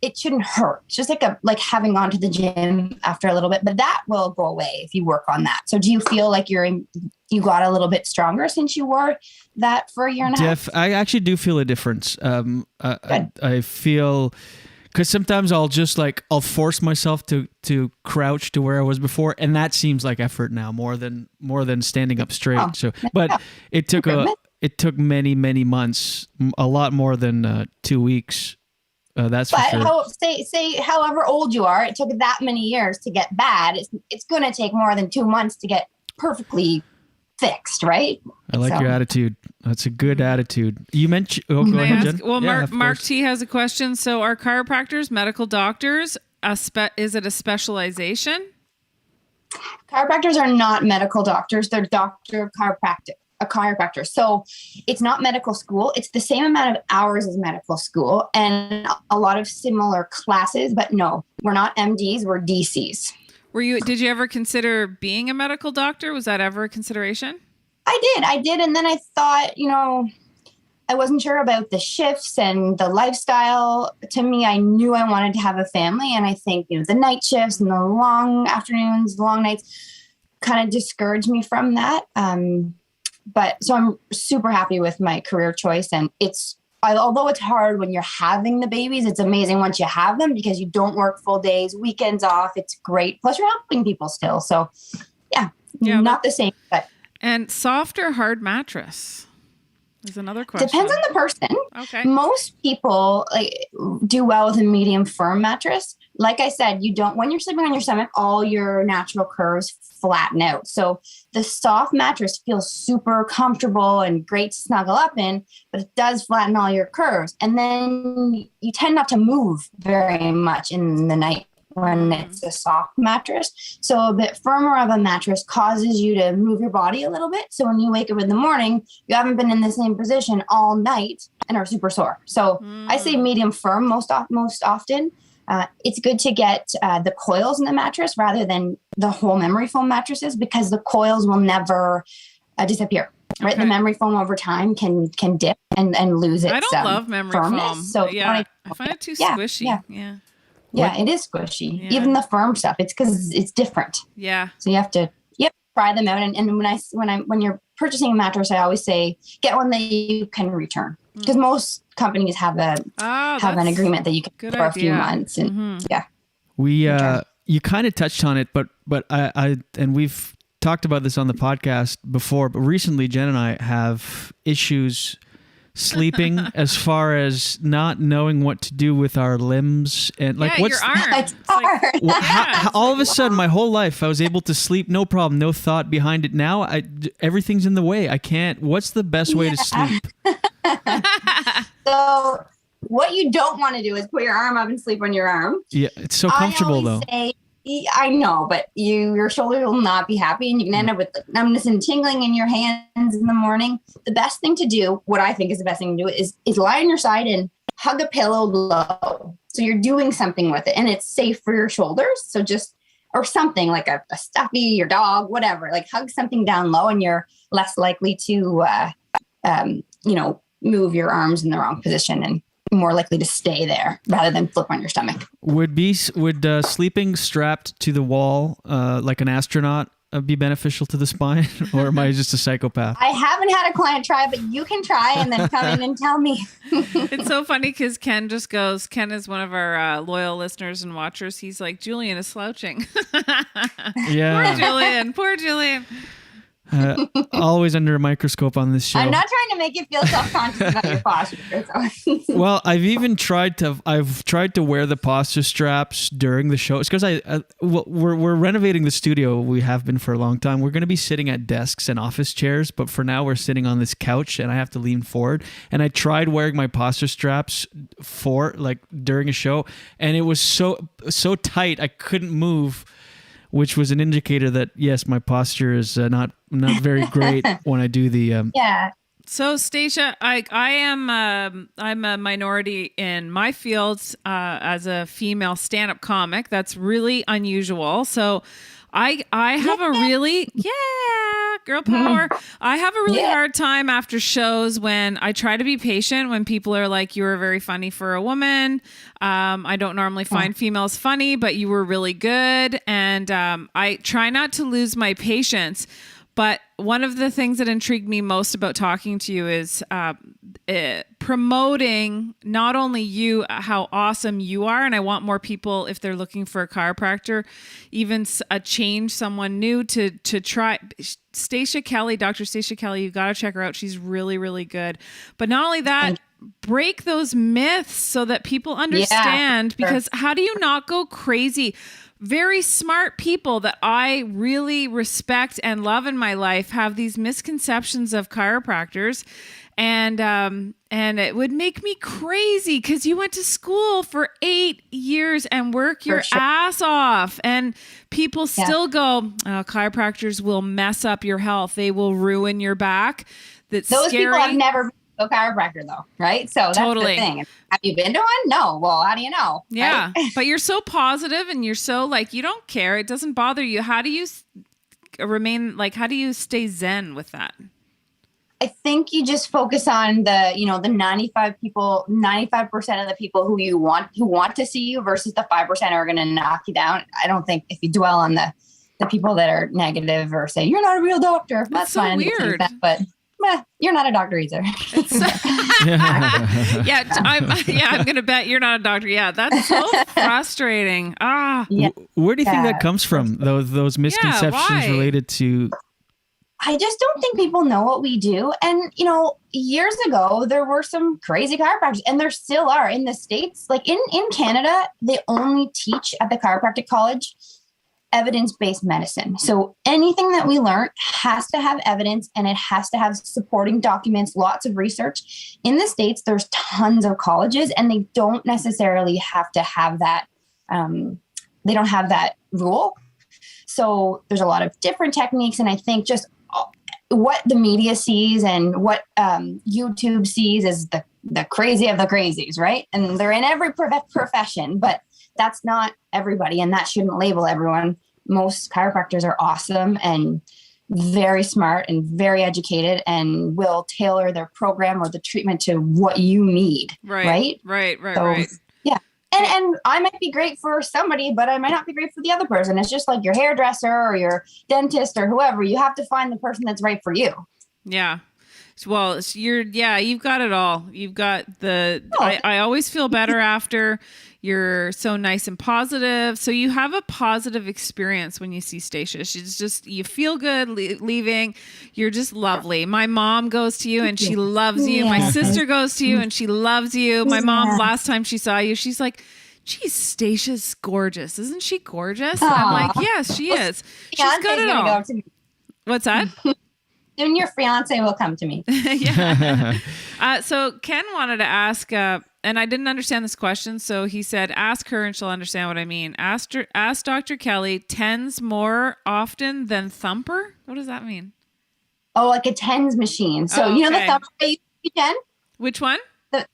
it shouldn't hurt. It's just like having gone to the gym after a little bit, but that will go away if you work on that. So do you feel like you got a little bit stronger since you wore that for a year and a half? I actually do feel a difference. I feel, because sometimes I'll force myself to crouch to where I was before, and that seems like effort now more than standing up straight. But it took many months, a lot more than 2 weeks. That's for sure. But say however old you are, it took that many years to get bad. It's going to take more than 2 months to get perfectly fixed, right? I like your attitude. That's a good attitude. You mentioned. Oh, go ahead, Jen. Well, Yeah, Mark T has a question. So, are chiropractors medical doctors? Is it a specialization? Chiropractors are not medical doctors. They're doctor of a chiropractor. So it's not medical school. It's the same amount of hours as medical school and a lot of similar classes, but no, we're not MDs, we're DCs. Did you ever consider being a medical doctor? Was that ever a consideration? I did. And then I thought, I wasn't sure about the shifts and the lifestyle. To me, I knew I wanted to have a family. And I think, the night shifts and the long afternoons, the long nights kind of discouraged me from that. But so I'm super happy with my career choice. And although it's hard when you're having the babies, it's amazing once you have them because you don't work full days, weekends off. It's great. Plus you're helping people still. So yeah not the same. And soft or hard mattress is another question. Depends on the person. Okay. Most people do well with a medium firm mattress. Like I said, when you're sleeping on your stomach, all your natural curves flatten out. So the soft mattress feels super comfortable and great to snuggle up in, but it does flatten all your curves. And then you tend not to move very much in the night when it's a soft mattress. So a bit firmer of a mattress causes you to move your body a little bit. So when you wake up in the morning, you haven't been in the same position all night and are super sore. So I say medium firm most often. It's good to get the coils in the mattress rather than the whole memory foam mattresses because the coils will never disappear. Right, the memory foam over time can dip and lose its I don't love memory firmness. foam. So I find it too squishy. Yeah, it is squishy. Yeah. Even the firm stuff, it's because it's different. Yeah. So you have to try them out. And when you're purchasing a mattress, I always say get one that you can return because most companies have an agreement that you can for a few months. And you kind of touched on it, but I we've talked about this on the podcast before, but recently Jen and I have issues sleeping as far as not knowing what to do with our limbs and what's your arms. All of a sudden my whole life I was able to sleep, no problem, no thought behind it. Now everything's in the way. I can't. What's the best way to sleep? So what you don't want to do is put your arm up and sleep on your arm. Yeah, it's so comfortable though. I know, but your shoulder will not be happy and you can end up with numbness and tingling in your hands in the morning. The best thing to do, what I think is the best thing to do is lie on your side and hug a pillow low. So you're doing something with it and it's safe for your shoulders. So or something like a stuffy, your dog, whatever, hug something down low and you're less likely to, move your arms in the wrong position and more likely to stay there rather than flip on your stomach. Would sleeping strapped to the wall like an astronaut be beneficial to the spine, or am I just a psychopath? I haven't had a client try, but you can try and then come in and tell me. It's so funny because Ken is one of our loyal listeners and watchers. He's like, Julien is slouching. Yeah. Poor Julien. Always under a microscope on this show. I'm not trying to make you feel self-conscious about your posture. Well, I've tried to wear the posture straps during the show. It's because we're renovating the studio. We have been for a long time. We're going to be sitting at desks and office chairs, but for now we're sitting on this couch and I have to lean forward. And I tried wearing my posture straps during a show, and it was so tight I couldn't move which was an indicator that yes, my posture is not very great when I do the. Yeah. So, Stacia, I'm a minority in my field as a female stand-up comic. That's really unusual. So, I have a really girl power. I have a really hard time after shows when I try to be patient when people are like, "You were very funny for a woman." I don't normally find females funny, but you were really good, and I try not to lose my patience. But one of the things that intrigued me most about talking to you is promoting not only you, how awesome you are, and I want more people, if they're looking for a chiropractor, even someone new to try. Stacia Kelly, Dr. Stacia Kelly, you got to check her out. She's really, really good. But not only that, break those myths so that people understand, because how do you not go crazy? Very smart people that I really respect and love in my life have these misconceptions of chiropractors, and it would make me crazy because you went to school for 8 years and work your ass off, and people still go, "Oh, chiropractors will mess up your health. They will ruin your back." That's those scary. people have never been to a chiropractor though, right? So that's the thing. Have you been to one? No. Well, how do you know? Yeah. Right? But you're so positive and you're so like, you don't care. It doesn't bother you. How do you how do you stay zen with that? I think you just focus on the 95% of the people who want to see you versus the 5% are going to knock you down. I don't think if you dwell on the people that are negative or say you're not a real doctor, that's so fine. Weird. But you're not a doctor either. I'm going to bet you're not a doctor. Yeah, that's so frustrating. Where do you think that comes from? Those misconceptions related to. I just don't think people know what we do. And, years ago, there were some crazy chiropractors, and there still are in the States. Like in Canada, they only teach at the chiropractic college evidence-based medicine. So anything that we learn has to have evidence, and it has to have supporting documents, lots of research. In the States, there's tons of colleges, and they don't necessarily have to have that. They don't have that rule. So there's a lot of different techniques. And I think just what the media sees and what YouTube sees is the crazy of the crazies, right? And they're in every profession, but that's not everybody, and that shouldn't label everyone. Most chiropractors are awesome and very smart and very educated and will tailor their program or the treatment to what you need. Right. Yeah. And I might be great for somebody, but I might not be great for the other person. It's just like your hairdresser or your dentist or whoever. You have to find the person that's right for you. Yeah. Well, you've got it all. You've got I always feel better after. You're so nice and positive. So you have a positive experience when you see Stacia. She's just, you feel good leaving. You're just lovely. My mom goes to you and she loves you. My sister goes to you and she loves you. My mom, last time she saw you, she's like, geez, Stacia's gorgeous. Isn't she gorgeous? And I'm like, yes, she is. She's good at all. What's that? Soon your fiance will come to me. Yeah. So Ken wanted to ask, and I didn't understand this question, so he said, ask her and she'll understand what I mean. Ask Dr. Kelly, TENS more often than thumper? What does that mean? Oh, like a TENS machine. So the thumper you can? Which one? The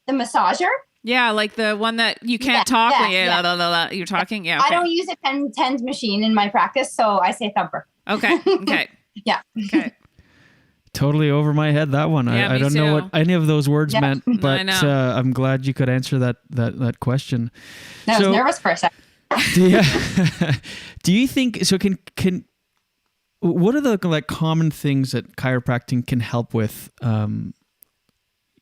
massager. Yeah, like the one that you can't talk when you're talking. Yeah. I don't use a TENS machine in my practice, so I say thumper. Okay. Yeah. Okay. Totally over my head, that one. Yeah, I don't know what any of those words meant, but I'm glad you could answer that question. I was nervous for a second. Do you think so? Can what are the common things that chiropractic can help with?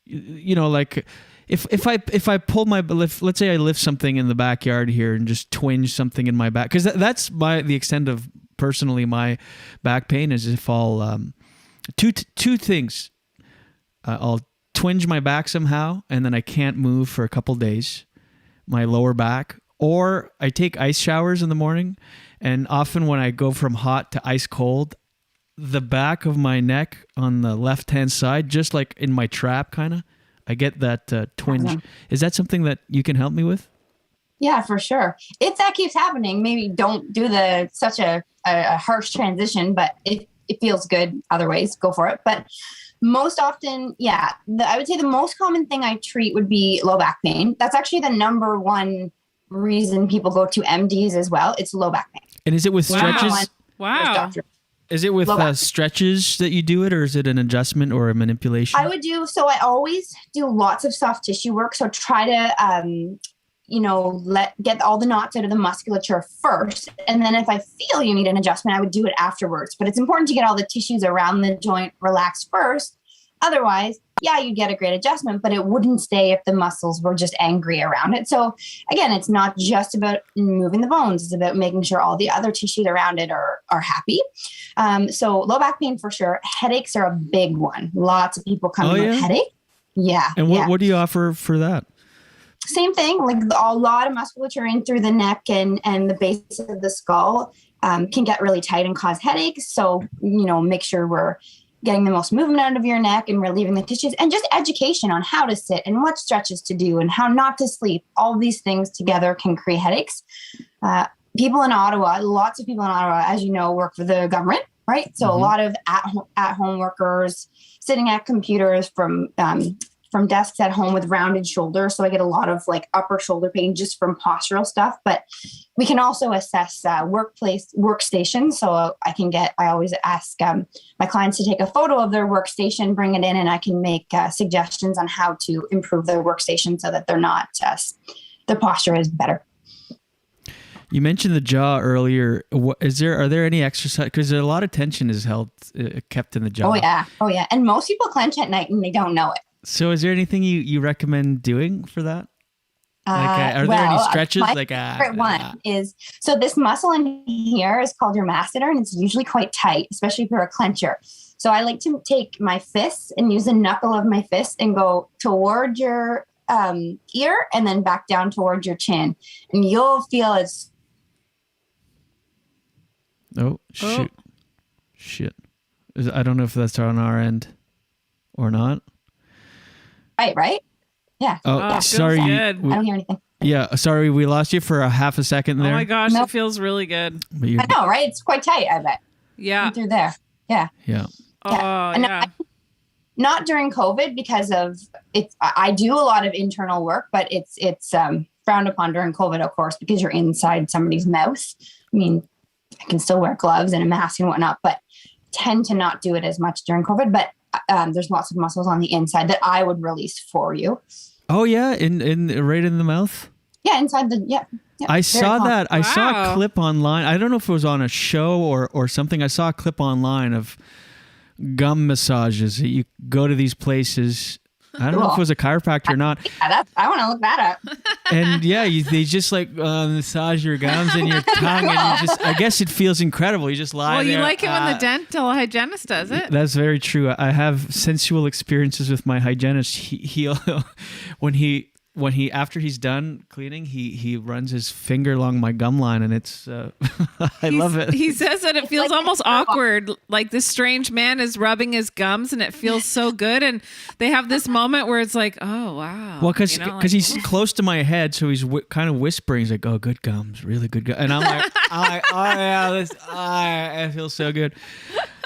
Like if I pull let's say I lift something in the backyard here and just twinge something in my back, because that's the extent of personally my back pain is if I'll two things. I'll twinge my back somehow and then I can't move for a couple days, my lower back, or I take ice showers in the morning, and often when I go from hot to ice cold, the back of my neck on the left hand side, just like in my trap kind of, I get that twinge. Is that something that you can help me with? Yeah, for sure. If that keeps happening, maybe don't do such a harsh transition, but if it feels good other ways, go for it. But most often, yeah, I would say the most common thing I treat would be low back pain. That's actually the number one reason people go to MDs as well. It's low back pain. And is it with stretches? Wow. Is it with stretches that you do it, or is it an adjustment or a manipulation? I would do, so I always do lots of soft tissue work. So try to, get all the knots out of the musculature first. And then if I feel you need an adjustment, I would do it afterwards. But it's important to get all the tissues around the joint relaxed first. Otherwise, yeah, you'd get a great adjustment, but it wouldn't stay if the muscles were just angry around it. So again, it's not just about moving the bones. It's about making sure all the other tissues around it are happy. So low back pain for sure. Headaches are a big one. Lots of people come in with headache. Yeah. And what do you offer for that? Same thing, like a lot of musculature in through the neck and the base of the skull can get really tight and cause headaches. So, make sure we're getting the most movement out of your neck and relieving the tissues, and just education on how to sit and what stretches to do and how not to sleep. All these things together can create headaches. People in Ottawa, lots of people in Ottawa, as you know, work for the government, right? So a lot of at-home workers sitting at computers from desks at home with rounded shoulders. So I get a lot of like upper shoulder pain just from postural stuff, but we can also assess workstations. So I always ask my clients to take a photo of their workstation, bring it in, and I can make suggestions on how to improve their workstation so that their posture is better. You mentioned the jaw earlier. Are there any exercise? Because a lot of tension is kept in the jaw. Oh yeah. And most people clench at night and they don't know it. So is there anything you recommend doing for that? Are there any stretches? My favorite one is, so this muscle in here is called your masseter, and it's usually quite tight, especially if you're a clencher. So I like to take my fists and use the knuckle of my fist and go toward your ear and then back down toward your chin. And you'll feel it's... Oh, shoot. Shit. I don't know if that's on our end or not. Right? Yeah. Oh, sorry. I don't hear anything. Yeah, sorry, we lost you for a half a second there. Oh my gosh, It feels really good. I know, right? It's quite tight, I bet. Yeah. Through there. Yeah. Yeah. Oh, and yeah. Not during COVID because of it's. I do a lot of internal work, but it's frowned upon during COVID, of course, because you're inside somebody's mouth. I mean, I can still wear gloves and a mask and whatnot, but tend to not do it as much during COVID. But there's lots of muscles on the inside that I would release for you. Oh yeah, in right in the mouth. Yeah, inside the yeah. I saw that. I saw a clip online. I don't know if it was on a show or something. I saw a clip online of gum massages. You go to these places. I don't know if it was a chiropractor or not. Yeah, I want to look that up. And yeah, they just like massage your gums and your tongue, and you just. I guess it feels incredible. You just lie there. Well, you like it when the dental hygienist does it. That's very true. I have sensual experiences with my hygienist. He'll when he after he's done cleaning, he runs his finger along my gum line, and it's I love it. He says that it feels almost awkward, like this strange man is rubbing his gums, and it feels so good. And they have this moment where it's like, oh wow. Well, because he's close to my head, so he's kind of whispering. He's like, "Oh, good gums, really good gums," and I'm like, "Oh yeah, I feel so good."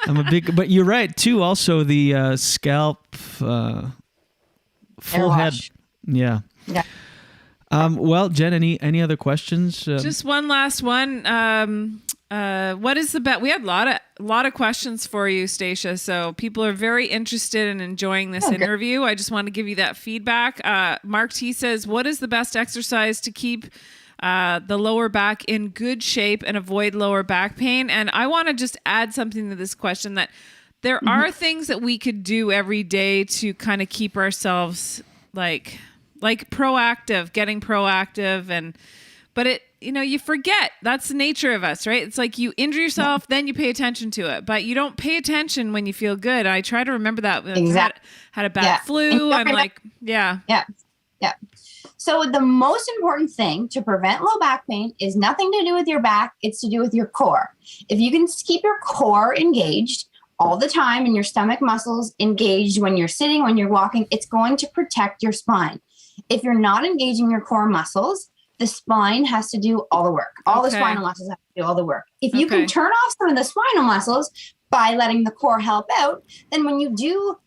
I'm a big, but you're right too. Also, the scalp, full head, yeah. Yeah. Well, Jen, any other questions? Just one last one. What is the bet? We had a lot of questions for you, Stacia. So people are very interested in enjoying this interview. I just want to give you that feedback. Mark T says, "What is the best exercise to keep the lower back in good shape and avoid lower back pain?" And I want to just add something to this question, that there are things that we could do every day to kind of keep ourselves like proactive, getting proactive, but it, you forget. That's the nature of us, right? It's like you injure yourself, then you pay attention to it, but you don't pay attention when you feel good. I try to remember that. Exactly. Had a bad flu. I'm like, yeah. So the most important thing to prevent low back pain is nothing to do with your back. It's to do with your core. If you can keep your core engaged all the time and your stomach muscles engaged when you're sitting, when you're walking, it's going to protect your spine. If you're not engaging your core muscles, the spine has to do all the work. All the Okay. spinal muscles have to do all the work. If you Okay. can turn off some of the spinal muscles by letting the core help out, then when you do,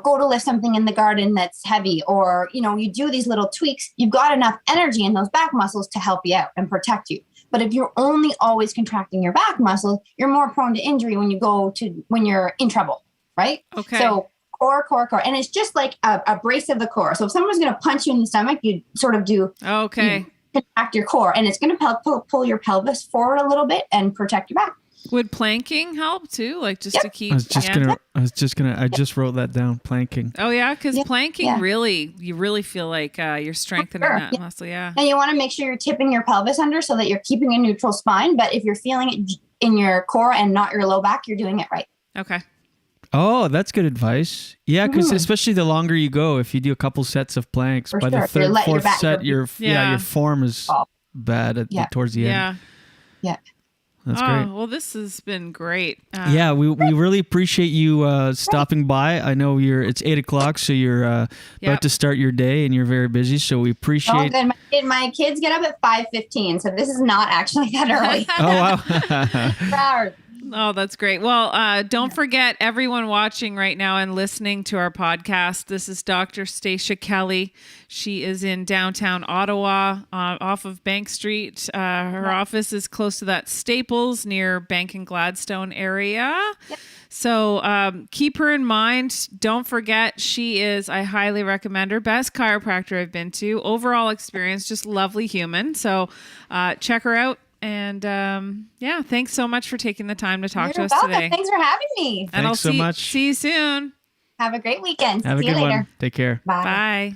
go to lift something in the garden that's heavy, or, you do these little tweaks, you've got enough energy in those back muscles to help you out and protect you. But if you're only always contracting your back muscles, you're more prone to injury when you're in trouble, right? Okay. So core. And it's just like a brace of the core. So if someone's going to punch you in the stomach, you sort of do Okay. contract your core, and it's going to pull your pelvis forward a little bit and protect your back. Would planking help too? Like just to keep. I just wrote that down. Planking. Oh yeah, because planking you really feel like you're strengthening Sure, that muscle. Yeah. And you want to make sure you're tipping your pelvis under so that you're keeping a neutral spine. But if you're feeling it in your core and not your low back, you're doing it right. Okay. Oh, that's good advice. Yeah, because especially the longer you go, if you do a couple sets of planks, For by sure. the third, Your fourth back set, goes- your Yeah. form is bad towards the end. Yeah. That's great. Well, this has been great. Yeah, we really appreciate you stopping by. I know it's 8:00, so you're about to start your day, and you're very busy. So we Oh, appreciate. good. My kids get up at 5:15, so this is not actually that early. Oh wow! Oh, that's great. Well, don't forget, everyone watching right now and listening to our podcast, this is Dr. Stacia Kelly. She is in downtown Ottawa, off of Bank Street. Her office is close to that Staples near Bank and Gladstone area. Yep. So keep her in mind. Don't forget, she is, I highly recommend her, best chiropractor I've been to. Overall experience, just lovely human. So check her out. And thanks so much for taking the time to talk to us welcome. today. Thanks for having me. And Thanks so much. See you soon. Have a great weekend. Have a See you good later. one. Take care. Bye.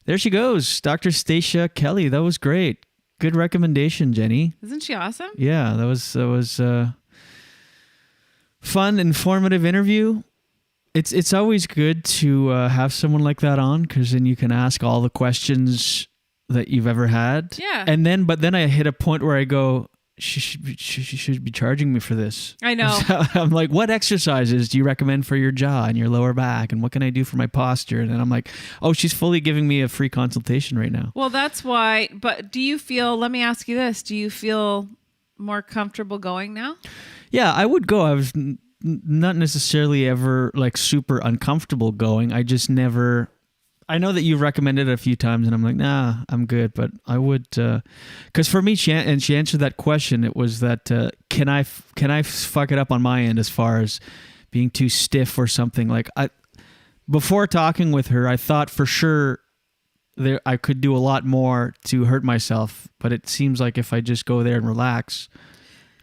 There she goes, Dr. Stacia Kelly. That was great. Good recommendation, Jenny. Isn't she awesome? Yeah, that was fun, informative interview. It's always good to have someone like that on, because then you can ask all the questions that you've ever had. Yeah. But then I hit a point where I go, she should be charging me for this. I know. So I'm like, what exercises do you recommend for your jaw and your lower back? And what can I do for my posture? And then I'm like, oh, she's fully giving me a free consultation right now. Well, that's why. But let me ask you this. Do you feel more comfortable going now? Yeah, I would go. I was not necessarily ever like super uncomfortable going. I just never... I know that you've recommended it a few times, and I'm like, nah, I'm good. But I would, because for me, she answered that question. It was that can I fuck it up on my end as far as being too stiff or something? Like before talking with her, I thought for sure I could do a lot more to hurt myself. But it seems like if I just go there and relax,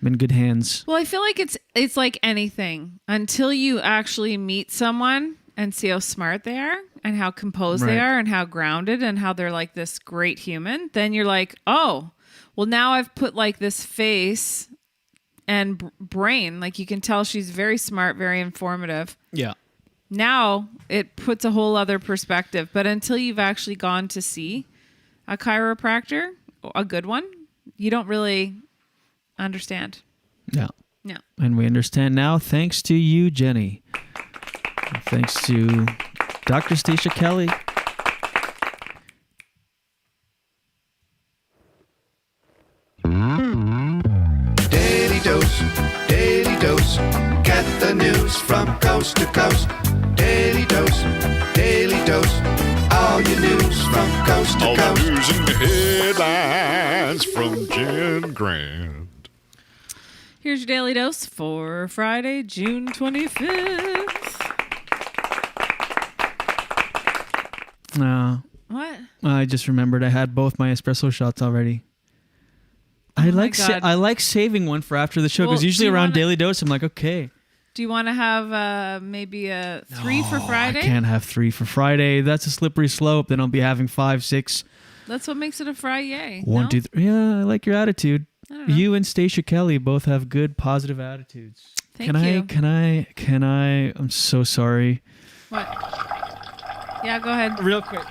I'm in good hands. Well, I feel like it's like anything. Until you actually meet someone and see how smart they are and how composed they are and how grounded and how they're like this great human, then you're like, oh, well, now I've put like this face and brain. Like you can tell she's very smart, very informative. Yeah. Now it puts a whole other perspective. But until you've actually gone to see a chiropractor, a good one, you don't really understand. Yeah. Yeah. And we understand now thanks to you, Jenny. And thanks to Dr. Stacia Kelly. Daily dose, get the news from coast to coast. Daily dose, all your news from coast to All coast. the news and headlines from Jen Grant. Here's your daily dose for Friday, June 25th. What? I just remembered I had both my espresso shots already. I like saving one for after the show, because Well, usually do you around wanna- Daily Dose, I'm like, okay. Do you want to have maybe a 3 for Friday? I can't have 3 for Friday. That's a slippery slope. Then I'll be having 5, 6. That's what makes it a Friday. 1, no? 2, 3. Yeah, I like your attitude. I don't know. You and Stacia Kelly both have good, positive attitudes. Thank Can you. Can I? I'm so sorry. What? Yeah, go ahead. Real quick.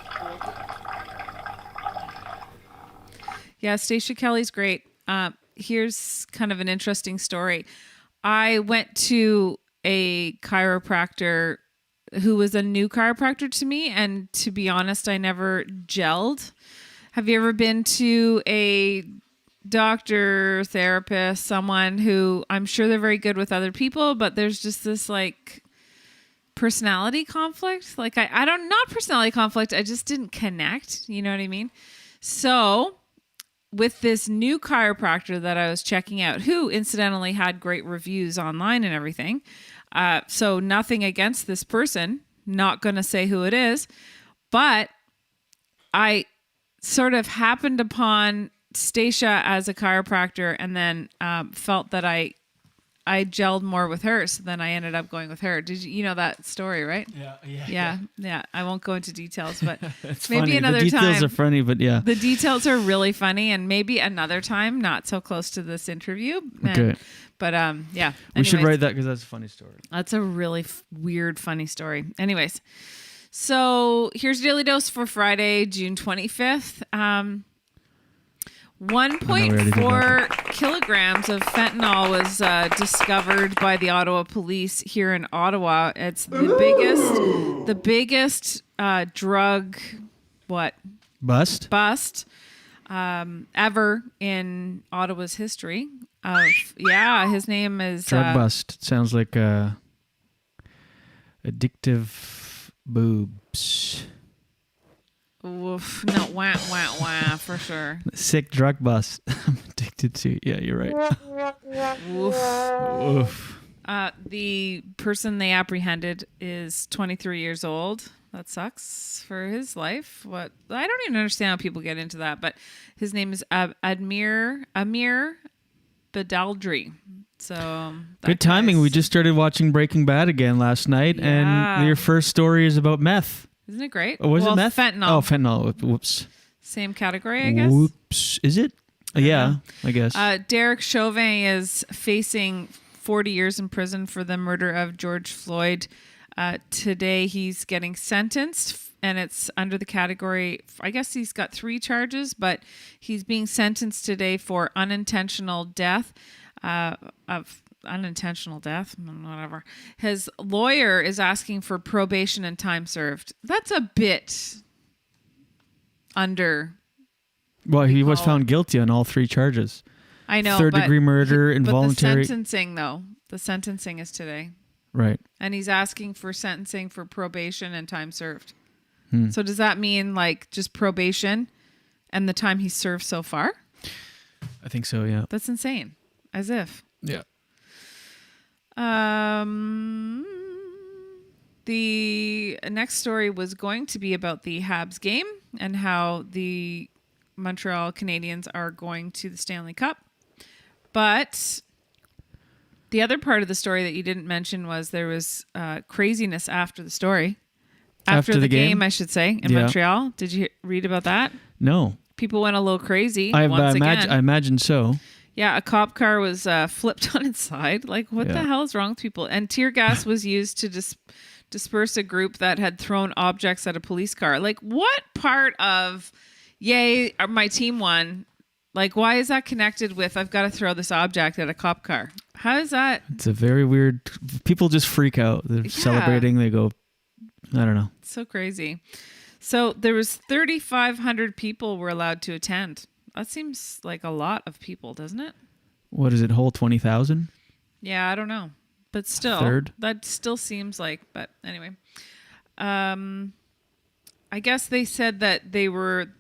Yeah, Stacia Kelly's great. Here's kind of an interesting story. I went to a chiropractor who was a new chiropractor to me, and to be honest, I never gelled. Have you ever been to a doctor, therapist, someone who I'm sure they're very good with other people, but there's just this like personality conflict? Like I don't, not personality conflict. I just didn't connect. You know what I mean? So with this new chiropractor that I was checking out, who incidentally had great reviews online and everything. So nothing against this person, not going to say who it is, but I sort of happened upon Stacia as a chiropractor and then felt that I gelled more with her. So then I ended up going with her. Did you know that story, right? Yeah. I won't go into details, but It's maybe funny. another The details time. are funny, but yeah. The details are really funny, and maybe another time, not so close to this interview. Okay. But yeah. We should Anyways, write that because that's a funny story. That's a really weird, funny story. Anyways, so here's Daily Dose for Friday, June 25th. 1.4 kilograms of fentanyl was discovered by the Ottawa police here in Ottawa. It's the biggest drug bust ever in Ottawa's history. His name is Drug bust. Sounds like addictive boobs. Oof, no, wah, wah, wah, for sure. Sick drug bust. I'm addicted to. Yeah, you're right. Oof. The person they apprehended is 23 years old. That sucks for his life. What? I don't even understand how people get into that, but his name is Amir Badaldri. So good timing. We just started watching Breaking Bad again last night, and your first story is about meth. Isn't it great? Oh, was it meth? Fentanyl. Oh, fentanyl. Whoops. Same category, I guess. Whoops. Is it? Yeah, I guess. Derek Chauvin is facing 40 years in prison for the murder of George Floyd. Today he's getting sentenced, and it's under the category, I guess he's got 3 charges, but he's being sentenced today for unintentional death. Whatever. His lawyer is asking for probation and time served. That's a bit under. Well, he was found guilty on all 3 charges. I know. Third-degree murder, involuntary. But the sentencing, though, the sentencing is today. Right. And he's asking for sentencing for probation and time served. Hmm. So does that mean like just probation and the time he's served so far? I think so, yeah. That's insane. As if. Yeah. The next story was going to be about the Habs game and how the Montreal Canadiens are going to the Stanley Cup. But the other part of the story that you didn't mention was there was craziness after the story. After the game, I should say, in Montreal. Did you read about that? No. People went a little crazy I again. imagine so. Yeah, a cop car was flipped on its side. Like, what the hell is wrong with people? And tear gas was used to disperse a group that had thrown objects at a police car. Like, what part of, yay, my team won? Like, why is that connected with, I've got to throw this object at a cop car? How is that? It's a very weird, people just freak out. They're celebrating. They go, I don't know. It's so crazy. So there was 3,500 people were allowed to attend. That seems like a lot of people, doesn't it? What is it, whole 20,000? Yeah, I don't know. But still, that still seems like, but anyway. I guess they said that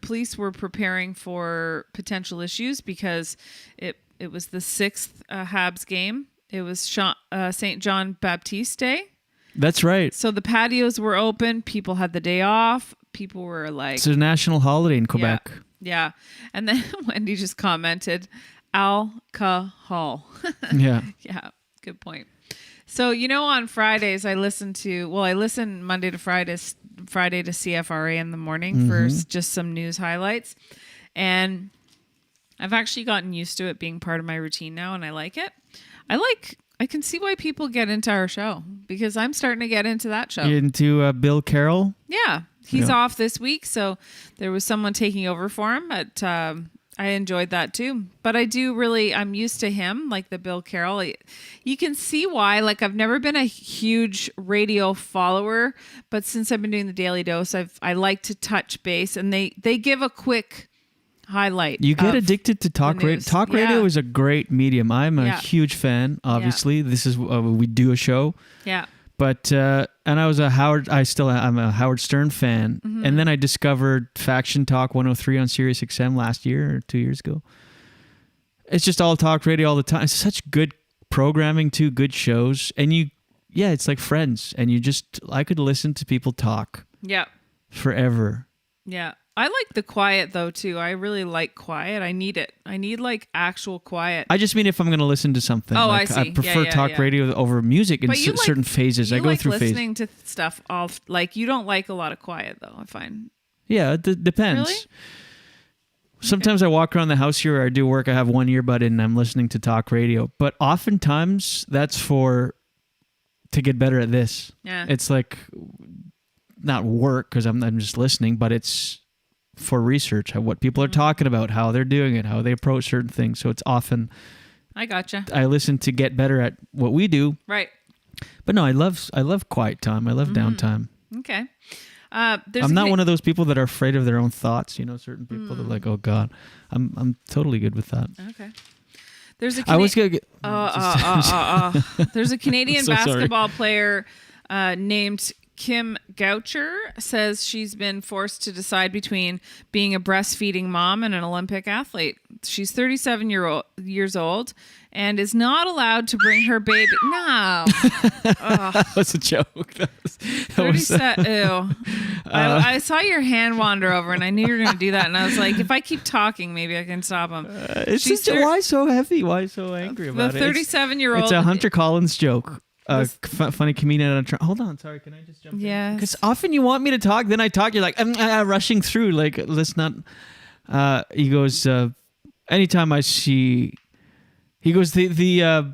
police were preparing for potential issues because it was the 6th Habs game. It was St. John Baptiste Day. That's right. So the patios were open. People had the day off. People were like... It's a national holiday in Quebec. Yeah. And then Wendy just commented, alcohol. Yeah. Yeah. Good point. So, on Fridays I listen Monday to Friday to CFRA in the morning for just some news highlights. And I've actually gotten used to it being part of my routine now, and I like it. I can see why people get into our show because I'm starting to get into that show. Into Bill Carroll? Yeah. He's off this week, so there was someone taking over for him. But I enjoyed that too. But I'm used to him, like the Bill Carroll. You can see why. Like, I've never been a huge radio follower, but since I've been doing the Daily Dose, I like to touch base, and they give a quick highlight. You get of addicted to talk the radio. news. Talk radio Yeah. is a great medium. I'm a Yeah. huge fan. Obviously, this is we do a show. Yeah. But and I'm a Howard Stern fan, Mhm. and then I discovered Faction Talk 103 on Sirius XM last year or 2 years ago. It's just all talk radio all the time. It's such good programming too, good shows, and it's like friends, and I could listen to people talk Yeah. forever. Yeah. I like the quiet though too. I really like quiet. I need it. I need like actual quiet. I just mean if I'm going to listen to something. Oh, like, I see. I prefer Yeah, talk yeah. radio over music in But you like- certain phases. I You go like through phases. listening to stuff off. Like you don't like a lot of quiet though. I find. Yeah, it depends. Really? Sometimes I walk around the house here or I do work. I have one earbud in and I'm listening to talk radio. But oftentimes that's to get better at this. Yeah. It's like not work because I'm just listening, but it's for research, what people are talking about, how they're doing it, how they approach certain things. So it's often I gotcha. I listen to get better at what we do. Right. But no, I love quiet time. I love downtime. Okay. I'm not one of those people that are afraid of their own thoughts. You know, certain people that are like, oh God, I'm totally good with that. Okay. There's a I was gonna get. There's a Canadian So sorry. basketball player named Kim Goucher says she's been forced to decide between being a breastfeeding mom and an Olympic athlete. She's 37 years old and is not allowed to bring her baby. No. That was a joke. That was, Ew. I saw your hand wander over and I knew you were going to do that. And I was like, if I keep talking, maybe I can stop him. It's just, why so heavy? Why so angry about it? The 37-year-old. It's a Hunter Collins joke. Funny comedian. Hold on, sorry. Can I just jump in? Yes. Because often you want me to talk, then I talk. You're like, I'm rushing through. Like, let's not. He goes, anytime I see. He goes, the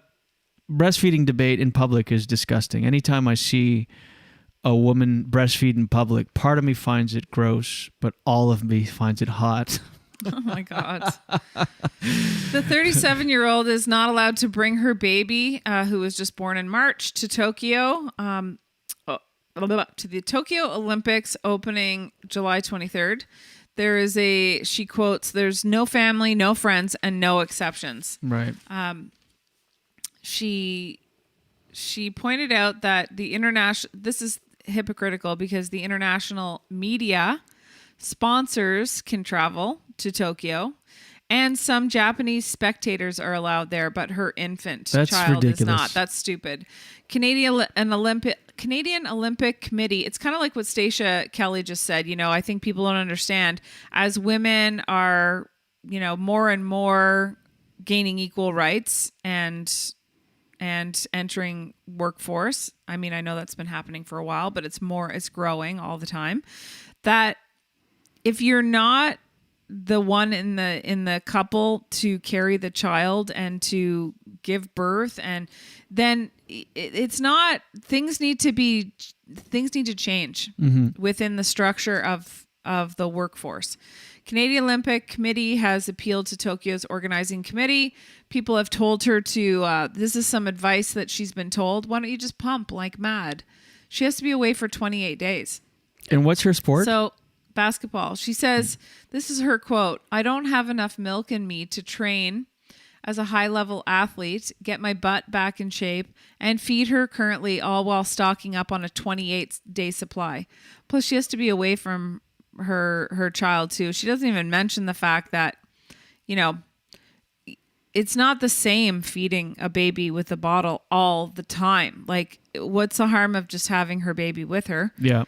breastfeeding debate in public is disgusting. Anytime I see a woman breastfeed in public, part of me finds it gross, but all of me finds it hot. Oh my God. The 37-year-old is not allowed to bring her baby, who was just born in March, to Tokyo, to the Tokyo Olympics opening July 23rd. She quotes, there's no family, no friends, and no exceptions. Right. She pointed out that this is hypocritical because the international media sponsors can travel to Tokyo and some Japanese spectators are allowed there, but her infant That's child ridiculous. is not. That's stupid. Canadian Olympic Committee, it's kind of like what Stacia Kelly just said. You know, I think people don't understand as women are, more and more gaining equal rights and entering workforce. I mean, I know that's been happening for a while, but it's growing all the time. That if you're not the one in the couple to carry the child and to give birth, and then it's not, things need to change within the structure of the workforce. Canadian Olympic Committee has appealed to Tokyo's organizing committee. People have told her to, this is some advice that she's been told. Why don't you just pump like mad? She has to be away for 28 days. And what's her sport? So basketball. She says, this is her quote, "I don't have enough milk in me to train as a high-level athlete, get my butt back in shape, and feed her currently, all while stocking up on a 28-day supply." Plus, she has to be away from her child, too. She doesn't even mention the fact that, it's not the same feeding a baby with a bottle all the time. Like, what's the harm of just having her baby with her? Yeah.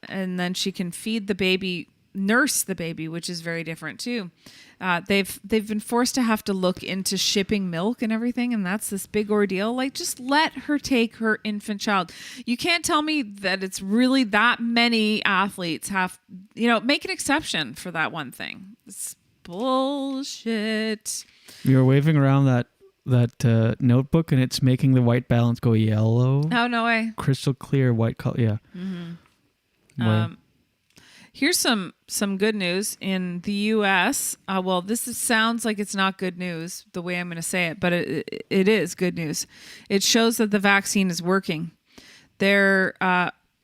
And then she can feed the baby, nurse the baby, which is very different too. They've been forced to have to look into shipping milk and everything, and that's this big ordeal. Like, just let her take her infant child. You can't tell me that it's really that many athletes have, make an exception for that one thing. It's bullshit. You were waving around that notebook, and it's making the white balance go yellow. Oh, no way. Crystal clear white color. Yeah. Mm-hmm. Wow. Here's some good news in the U.S. Sounds like it's not good news the way I'm going to say it, but it is good news. It shows that the vaccine is working. They're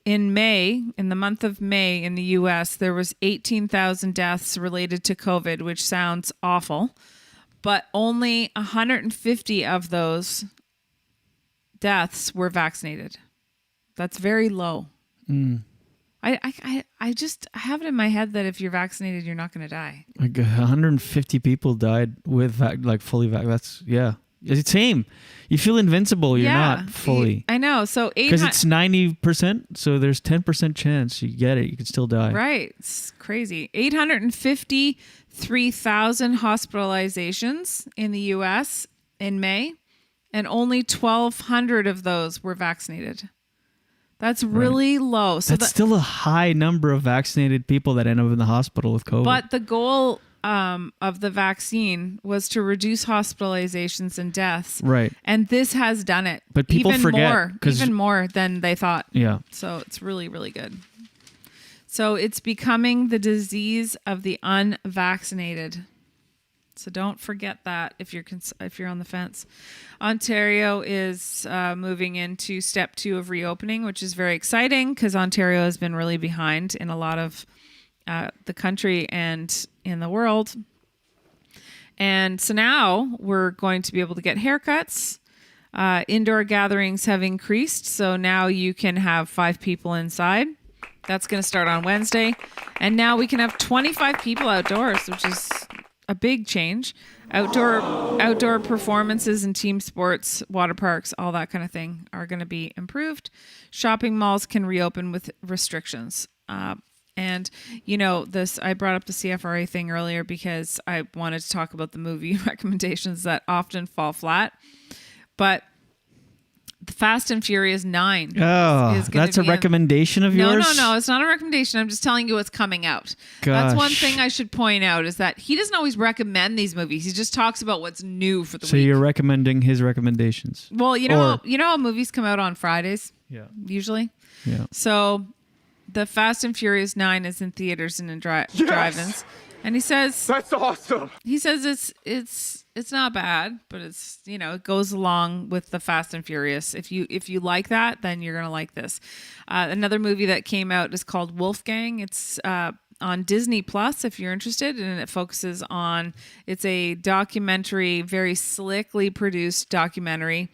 in the month of May in the U.S., there was 18,000 deaths related to COVID, which sounds awful, but only 150 of those deaths were vaccinated. That's very low. I have it in my head that if you're vaccinated, you're not going to die. Like 150 people died with fully vaccinated. That's it's the same. You feel invincible. You're not fully. I know. So because it's 90%, so there's 10% chance you get it. You could still die. Right. It's crazy. 853,000 hospitalizations in the U.S. in May, and only 1,200 of those were vaccinated. That's really low. So that's still a high number of vaccinated people that end up in the hospital with COVID. But the goal of the vaccine was to reduce hospitalizations and deaths. Right. And this has done it. But people forget. Even more than they thought. Yeah. So it's really, really good. So it's becoming the disease of the unvaccinated. So don't forget that if you're on the fence. Ontario is moving into step 2 of reopening, which is very exciting because Ontario has been really behind in a lot of the country and in the world. And so now we're going to be able to get haircuts. Indoor gatherings have increased. So now you can have 5 people inside. That's going to start on Wednesday. And now we can have 25 people outdoors, which is a big change. Outdoor performances and team sports, water parks, all that kind of thing are going to be improved. Shopping malls can reopen with restrictions. And, I brought up the CFRA thing earlier because I wanted to talk about the movie recommendations that often fall flat. But the Fast and Furious 9 is that's a recommendation of yours? No, it's not a recommendation. I'm just telling you what's coming out. That's one thing I should point out is that he doesn't always recommend these movies. He just talks about what's new for the week. So you're recommending his recommendations? Well, you know how movies come out on Fridays? Yeah. Usually? Yeah. So the Fast and Furious 9 is in theaters and in drive-ins. And he says that's awesome. He says it's not bad, but it's it goes along with the Fast and Furious. If you like that, then you're gonna like this. Another movie that came out is called Wolfgang. It's on Disney Plus if you're interested, and it focuses on it's a documentary, very slickly produced documentary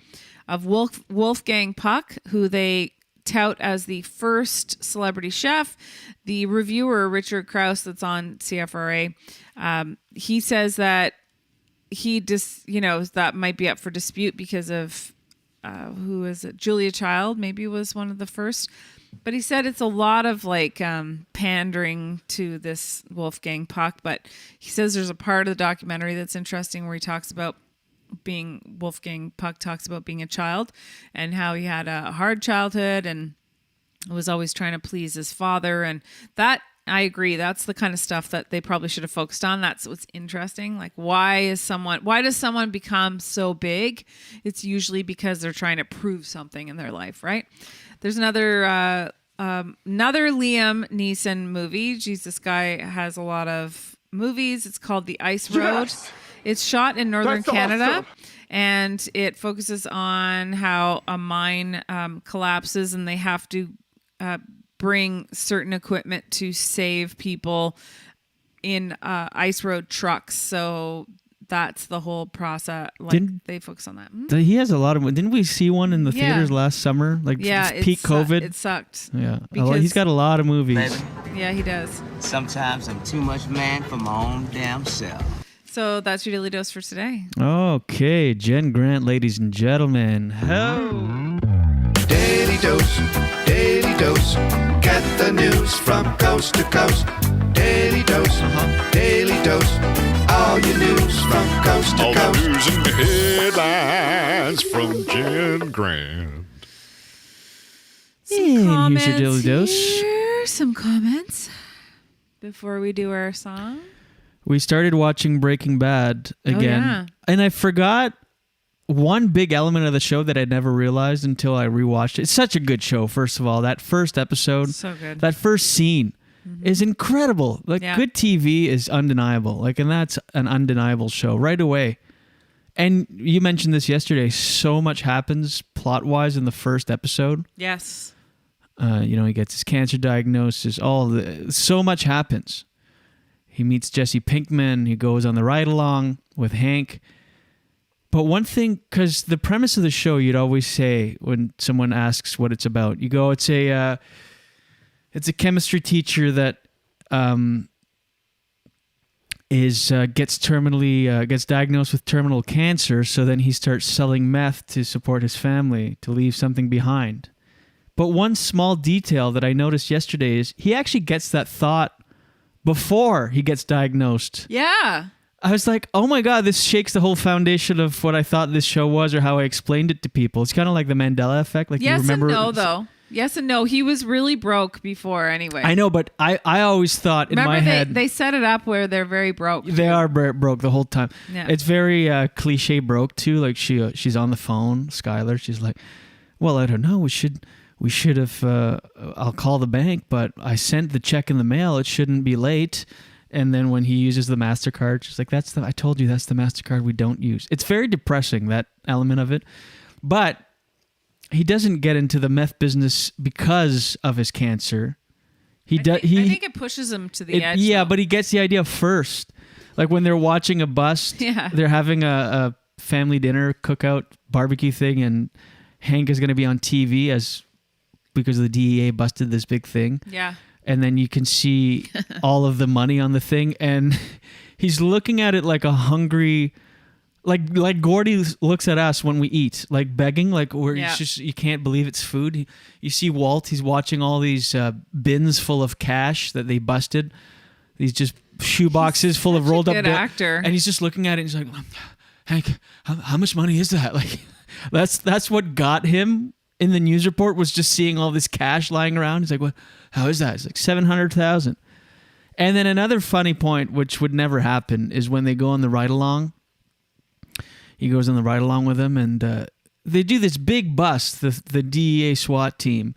of Wolfgang Puck, who they tout as the first celebrity chef. The reviewer, Richard Krause, that's on CFRA, he says that that might be up for dispute because of who is it? Julia Child maybe was one of the first. But he said it's a lot of pandering to this Wolfgang Puck. But he says there's a part of the documentary that's interesting where he talks about Wolfgang Puck talks about being a child and how he had a hard childhood and was always trying to please his father. And that, I agree, that's the kind of stuff that they probably should have focused on. That's what's interesting. Like, why does someone become so big? It's usually because they're trying to prove something in their life, right? There's another Liam Neeson movie. This guy has a lot of movies. It's called The Ice Road. Yes! It's shot in northern Canada, awesome. And it focuses on how a mine collapses and they have to bring certain equipment to save people in ice road trucks. So that's the whole process. They focus on that. He has a lot of. Didn't we see one in the theaters last summer? Peak COVID. It sucked. Yeah, he's got a lot of movies. Yeah, he does. Sometimes I'm too much man for my own damn self. So that's your daily dose for today. Okay, Jen Grant, ladies and gentlemen. Daily dose, get the news from coast to coast. Daily dose, daily dose, all your news from coast to coast. All the news and headlines from Jen Grant. Here's your daily dose. Here's some comments before we do our song. We started watching Breaking Bad again, and I forgot one big element of the show that I never realized until I rewatched it. It's such a good show, first of all. That first episode, so good. That first scene is incredible. Good TV is undeniable. And that's an undeniable show right away. And you mentioned this yesterday. So much happens plot-wise in the first episode. Yes. He gets his cancer diagnosis. So much happens. He meets Jesse Pinkman. He goes on the ride-along with Hank. But one thing, because the premise of the show, you'd always say when someone asks what it's about, you go, it's a chemistry teacher that gets diagnosed with terminal cancer. So then he starts selling meth to support his family, to leave something behind. But one small detail that I noticed yesterday is he actually gets that thought before he gets diagnosed. Yeah. I was like, oh my God, this shakes the whole foundation of what I thought this show was or how I explained it to people. It's kind of like the Mandela effect. Like, yes you remember and no, though. Yes and no. He was really broke before anyway. I know, but I always thought in my head... they set it up where they're very broke. They are broke the whole time. Yeah. It's very cliche broke too. Like she's on the phone, Skylar. She's like, well, I don't know. We should have, I'll call the bank, but I sent the check in the mail. It shouldn't be late. And then when he uses the MasterCard, she's like, I told you that's the MasterCard we don't use. It's very depressing, that element of it. But he doesn't get into the meth business because of his cancer. I think it pushes him to the edge. Yeah, but he gets the idea first. Like when they're watching a bust, they're having a family dinner, cookout, barbecue thing, and Hank is going to be on TV because the DEA busted this big thing. Yeah. And then you can see all of the money on the thing, and he's looking at it like a hungry, like Gordy looks at us when we eat, like begging, like he's just, you can't believe it's food. You see Walt, he's watching all these bins full of cash that they busted, these just shoe boxes full of rolled up good actor. and he's just looking at it. And he's like, Hank, how much money is that? Like, that's what got him in the news report, was just seeing all this cash lying around. He's like, what? How is that? It's like $700,000. And then another funny point, which would never happen, is when they go on the ride-along. He goes on the ride-along with them, and they do this big bust, the DEA SWAT team.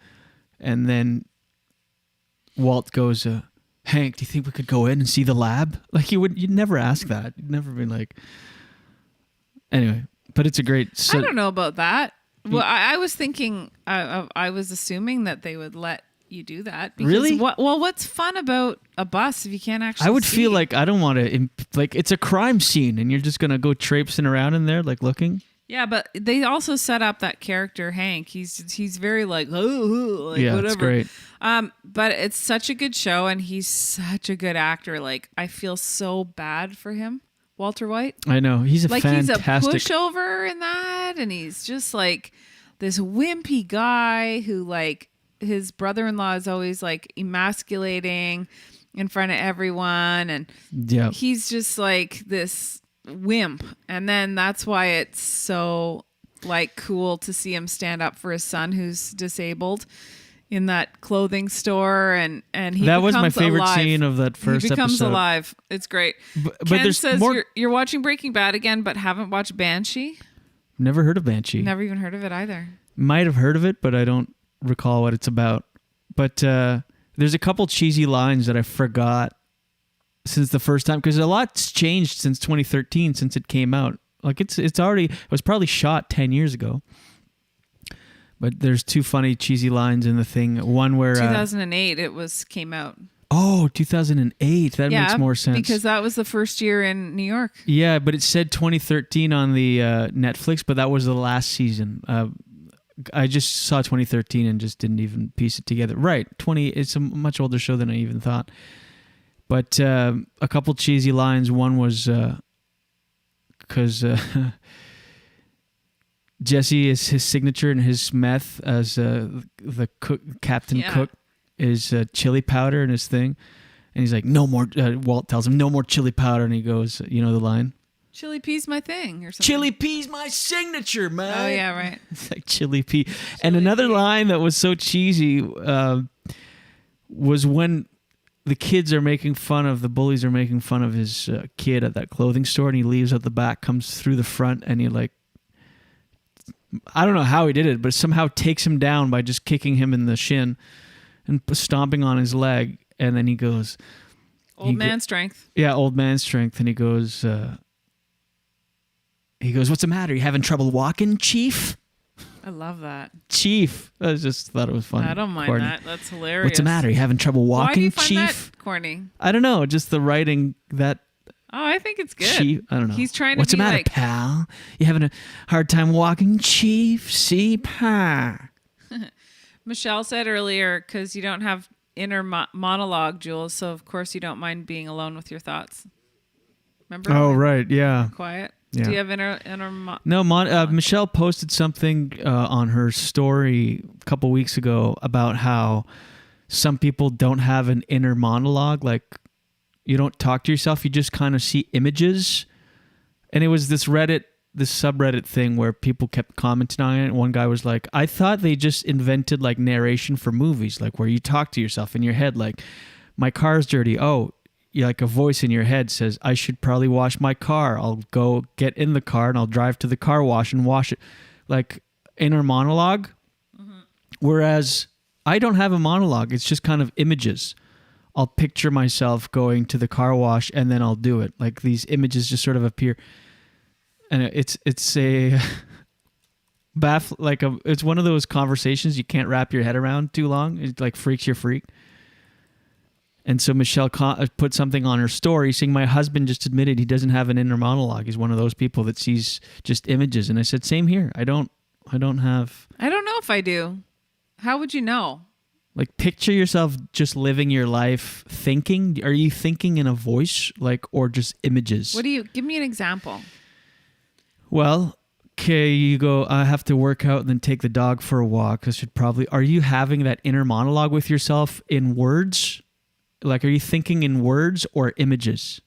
And then Walt goes, Hank, do you think we could go in and see the lab? Like, you'd never ask that. You'd never be like... Anyway, but it's a great... I don't know about that. Well, I was thinking, I was assuming that they would let you do that. Because really? What's fun about a bus if you can't actually I would see? feel like I don't want to... Like, it's a crime scene, and you're just going to go traipsing around in there, like, looking? Yeah, but they also set up that character, Hank. He's very like, like yeah, whatever. It's great. But it's such a good show, and he's such a good actor. Like, I feel so bad for him. Walter White. I know. He's a fantastic... He's a pushover in that, and he's just like this wimpy guy who, like, his brother-in-law is always like emasculating in front of everyone, and he's just like this wimp. And then that's why it's so like cool to see him stand up for his son who's disabled in that clothing store, and he that was my favorite alive. scene of that first he becomes episode. alive. It's great. But Ken there's says more... you're watching Breaking Bad again, but haven't watched Banshee. Never heard of Banshee. Never even heard of it either. Might have heard of it, but I don't recall what it's about. But there's a couple cheesy lines that I forgot since the first time, because a lot's changed since 2013, since it came out. Like it was probably shot 10 years ago. But there's two funny cheesy lines in the thing. One where 2008 came out. Oh, 2008. That makes more sense. Because that was the first year in New York. Yeah, but it said 2013 on the Netflix, but that was the last season. I just saw 2013 and just didn't even piece it together. Right, it's a much older show than I even thought. But a couple cheesy lines. One was because Jesse is his signature and his meth as the cook, Captain Cook is chili powder in his thing. And he's like, no more, Walt tells him, no more chili powder. And he goes, you know the line? Chili pea's my thing or something. Chili pea's my signature, man. Oh, yeah, right. It's like chili pea. And another line that was so cheesy was when the bullies are making fun of his kid at that clothing store, and he leaves at the back, comes through the front, and he like, I don't know how he did it, but somehow takes him down by just kicking him in the shin and stomping on his leg. And then he goes... Old man strength. Yeah, old man strength. And he goes, what's the matter? You having trouble walking, Chief? I love that. Chief. I just thought it was funny. I don't mind corny. that. That's hilarious. What's the matter? You having trouble walking, Why do you find Chief? that corny? I don't know. Just the writing that. Oh, I think it's good. Chief, I don't know. He's trying to What's be the matter, like, pal? You having a hard time walking, Chief? See, pa. Michelle said earlier, because you don't have inner monologue, Jules, so of course you don't mind being alone with your thoughts. Remember? Oh, right. Yeah. Quiet. Yeah. Do you have inner No, Michelle posted something on her story a couple weeks ago about how some people don't have an inner monologue. Like, you don't talk to yourself. You just kind of see images. And it was this subreddit thing where people kept commenting on it. One guy was like, I thought they just invented like narration for movies, like where you talk to yourself in your head, like, my car's dirty. Oh, like a voice in your head says, I should probably wash my car. I'll go get in the car and I'll drive to the car wash and wash it. Like inner monologue. Mm-hmm. Whereas I don't have a monologue. It's just kind of images. I'll picture myself going to the car wash and then I'll do it. Like these images just sort of appear. And it's a it's one of those conversations you can't wrap your head around too long. It like freaks your freak. And so Michelle put something on her story saying, my husband just admitted he doesn't have an inner monologue. He's one of those people that sees just images. And I said, same here. I don't have. I don't know if I do. How would you know? Like, picture yourself just living your life thinking. Are you thinking in a voice, like, or just images? Give me an example. Well, okay, you go, I have to work out and then take the dog for a walk. Are you having that inner monologue with yourself in words? Like, are you thinking in words or images?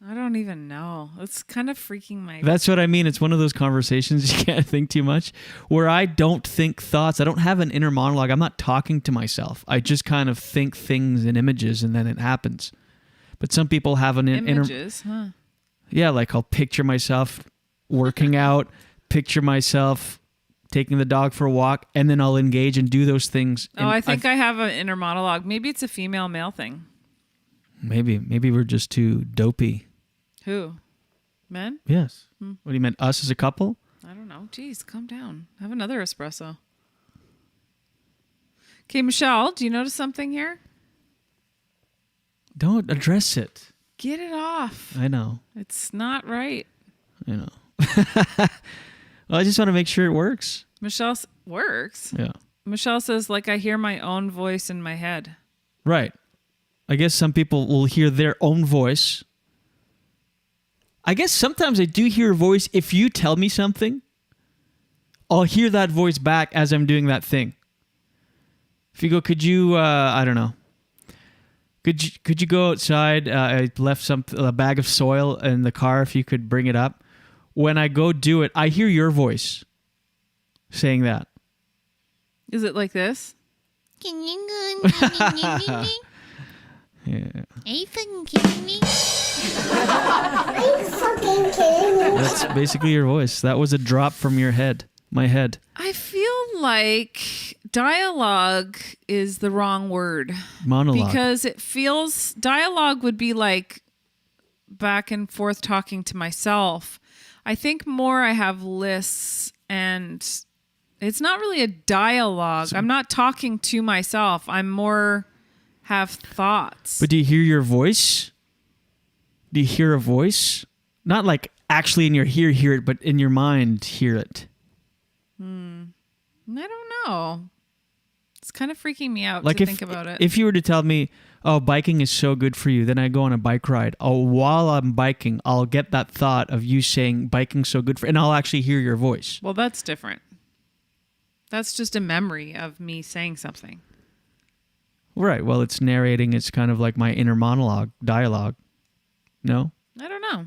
I don't even know. It's kind of freaking my... That's what I mean. It's one of those conversations you can't think too much, where I don't think thoughts. I don't have an inner monologue. I'm not talking to myself. I just kind of think things in images and then it happens. But some people have an images, huh? Yeah, like I'll picture myself working out, picture myself taking the dog for a walk, and then I'll engage and do those things. Oh, I think I have an inner monologue. Maybe it's a female-male thing. Maybe we're just too dopey. Who? Men? Yes. What do you mean, us as a couple? I don't know. Jeez, calm down. Have another espresso. Okay, Michelle, do you notice something here? Don't address it. Get it off. I know. It's not right. I know. Well, I just want to make sure it works. Michelle works? Yeah. Michelle says, like, I hear my own voice in my head. Right. I guess some people will hear their own voice. I guess sometimes I do hear a voice. If you tell me something, I'll hear that voice back as I'm doing that thing. If you go, could you, I don't know. Could you go outside? I left a bag of soil in the car. If you could bring it up. When I go do it, I hear your voice saying that. Is it like this? Yeah. Are you fucking kidding me? Are you fucking kidding me? That's basically your voice. That was a drop from your head. My head. I feel like dialogue is the wrong word. Monologue. Because it feels... Dialogue would be like back and forth talking to myself. I think more I have lists and it's not really a dialogue. I'm not talking to myself. I'm more have thoughts. But do you hear your voice? Do you hear a voice? Not like actually in your ear hear it, but in your mind hear it. I don't know. It's kind of freaking me out Like to think about it. If you were to tell me, oh, biking is so good for you, then I go on a bike ride. Oh, while I'm biking, I'll get that thought of you saying biking's so good for, and I'll actually hear your voice. Well, that's different. That's just a memory of me saying something. Right. Well, it's narrating. It's kind of like my inner monologue, dialogue. No? I don't know.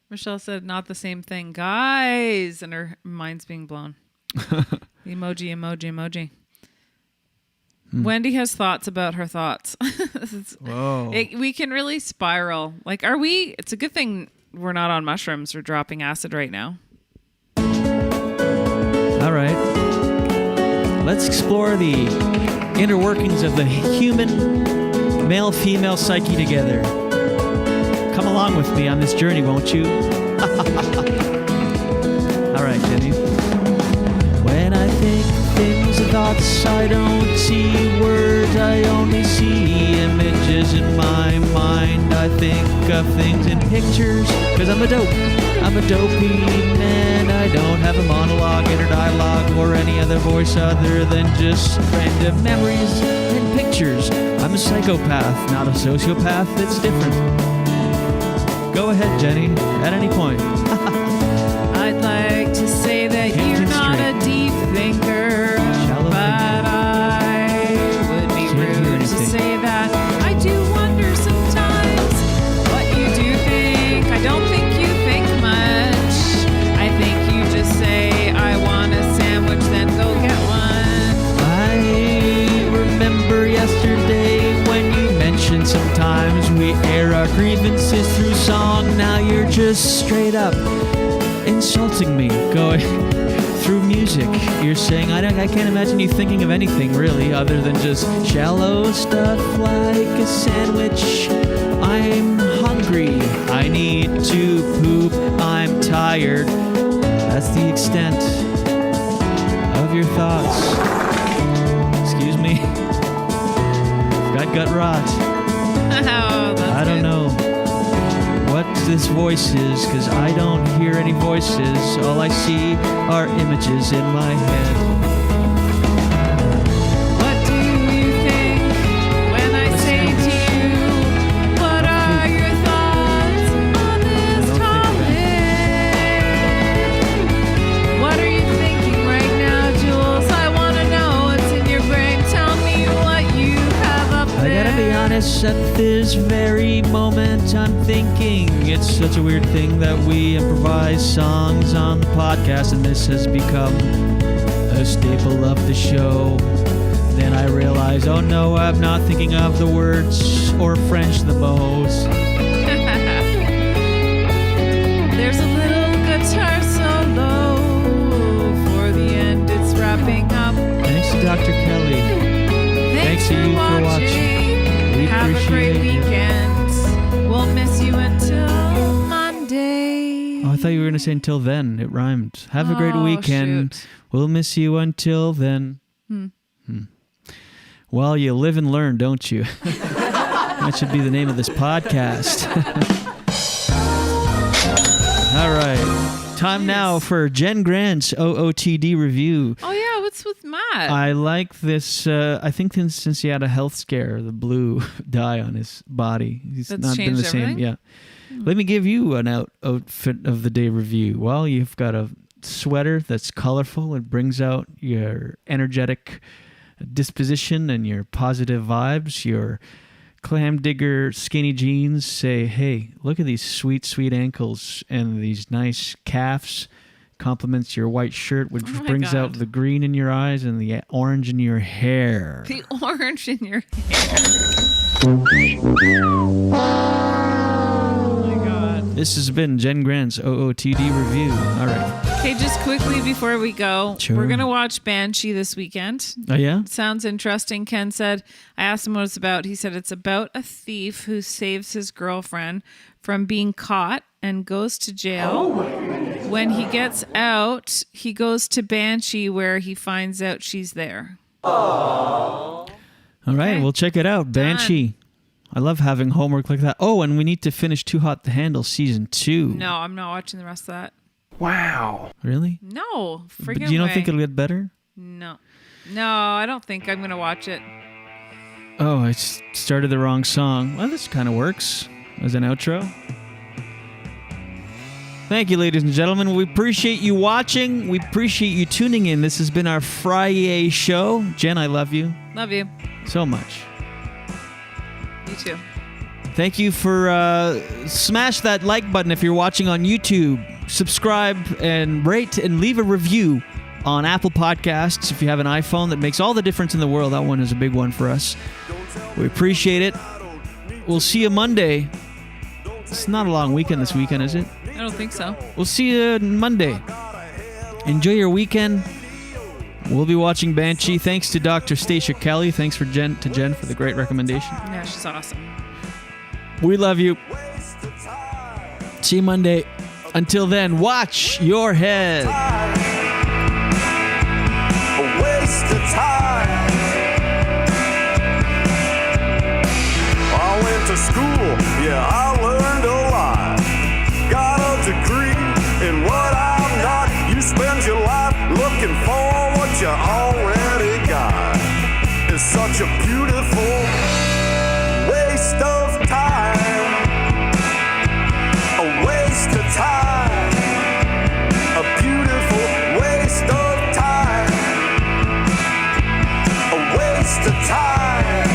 Michelle said, not the same thing. Guys! And her mind's being blown. Emoji. Wendy has thoughts about her thoughts. Whoa. We can really spiral. Like, it's a good thing we're not on mushrooms or dropping acid right now. All right. Let's explore the inner workings of the human male-female psyche together. Come along with me on this journey, won't you? All right, Jenny. When I think things and thoughts, I don't see words, I only see images in my mind. I think of things in pictures, because I'm a dopey man. I don't have a monologue, inner dialogue, or any other voice other than just random memories and pictures. I'm a psychopath, not a sociopath. It's different. Go ahead, Jenny, at any point. I'd like to say that you're not a deep thinker, but I would be rude to say that. I do wonder sometimes what you do think. I don't think you think much. I think you just say, I want a sandwich, then go get one. I remember yesterday when you mentioned sometimes we air our grievances through song. Now you're just straight up insulting me, going through music. You're saying, I can't imagine you thinking of anything really other than just shallow stuff like a sandwich. I'm hungry. I need to poop. I'm tired. That's the extent of your thoughts. Excuse me. Got gut rot. I don't know what this voice is, because I don't hear any voices. All I see are images in my head. What do you think when I say to you, what are your thoughts on this topic? What are you thinking right now, Jules? I want to know what's in your brain. Tell me what you have up there. I gotta be honest, at this very moment I'm thinking it's such a weird thing that we improvise songs on the podcast, and this has become a staple of the show. Then I realize, oh no, I'm not thinking of the words or French the most. There's a little guitar solo for the end. It's wrapping up. Thanks to Dr. Kelly. Thanks to you for for watching. We Have a great appreciate it. weekend. We'll miss you until Monday. Oh, I thought you were going to say until then. It rhymed. Have a great Oh, weekend. shoot. We'll miss you until then. Well, you live and learn, don't you? That should be the name of this podcast. All right. Time now for Jen Grant's OOTD review. Oh, yeah. What's with Matt? I like this. I think since he had a health scare, the blue dye on his body. He's That's not been the changed same. everything? Yeah. Let me give you an outfit of the day review. Well, you've got a sweater that's colorful. It brings out your energetic disposition and your positive vibes. Your clam digger skinny jeans say, hey, look at these sweet, sweet ankles and these nice calves. Complements your white shirt, which brings out the green in your eyes and the orange in your hair. The orange in your hair. Oh my God. This has been Jen Grant's OOTD review. All right. Okay, just quickly before we go, Sure. we're going to watch Banshee this weekend. Oh, yeah? Sounds interesting, Ken said. I asked him what it's about. He said it's about a thief who saves his girlfriend from being caught and goes to jail. When he gets out, he goes to Banshee where he finds out she's there. All right, we'll check it out. Banshee. I love having homework like that. Oh, and we need to finish Too Hot to Handle Season 2. No, I'm not watching the rest of that. Wow. Really? No, freaking But you don't way. think it'll get better? No. No, I don't think I'm going to watch it. Oh, I started the wrong song. Well, this kind of works as an outro. Thank you, ladies and gentlemen. We appreciate you watching. We appreciate you tuning in. This has been our Friday show. Jen, I love you Love you. so much. You too. Thank you for smash that like button if you're watching on YouTube. Subscribe and rate and leave a review on Apple Podcasts if you have an iPhone. That makes all the difference in the world. That one is a big one for us. We appreciate it. We'll see you Monday. It's not a long weekend this weekend, is it? I don't think so. We'll see you Monday. Enjoy your weekend. We'll be watching Banshee. Thanks to Dr. Stacia Kelly. Thanks to Jen for the great recommendation. Yeah, she's awesome. We love you. See you Monday. Until then, watch your head. A waste of time. I went to school, yeah, I learned a lot. Got a degree in what I'm not. You spend your life looking for what you already got. It's such a beautiful waste of time. A waste of time. A beautiful waste of time. A waste of time.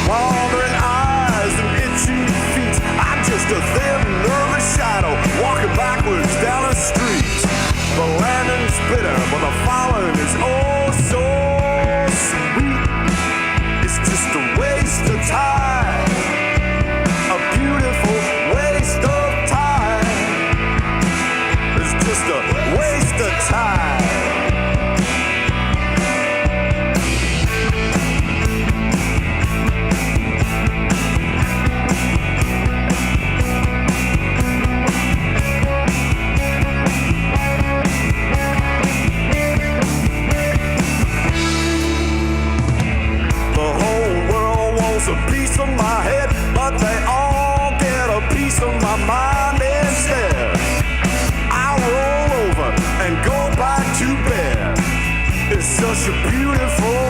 Wandering eyes and itchy feet. I'm just a thin, nervous shadow walking backwards down a street. The landing's bitter, but the falling is oh so sweet. It's just a waste of time. A beautiful waste of time. It's just a waste of time. A piece of my head, but they all get a piece of my mind instead. I roll over and go back to bed. It's such a beautiful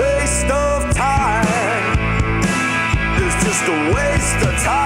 waste of time. It's just a waste of time.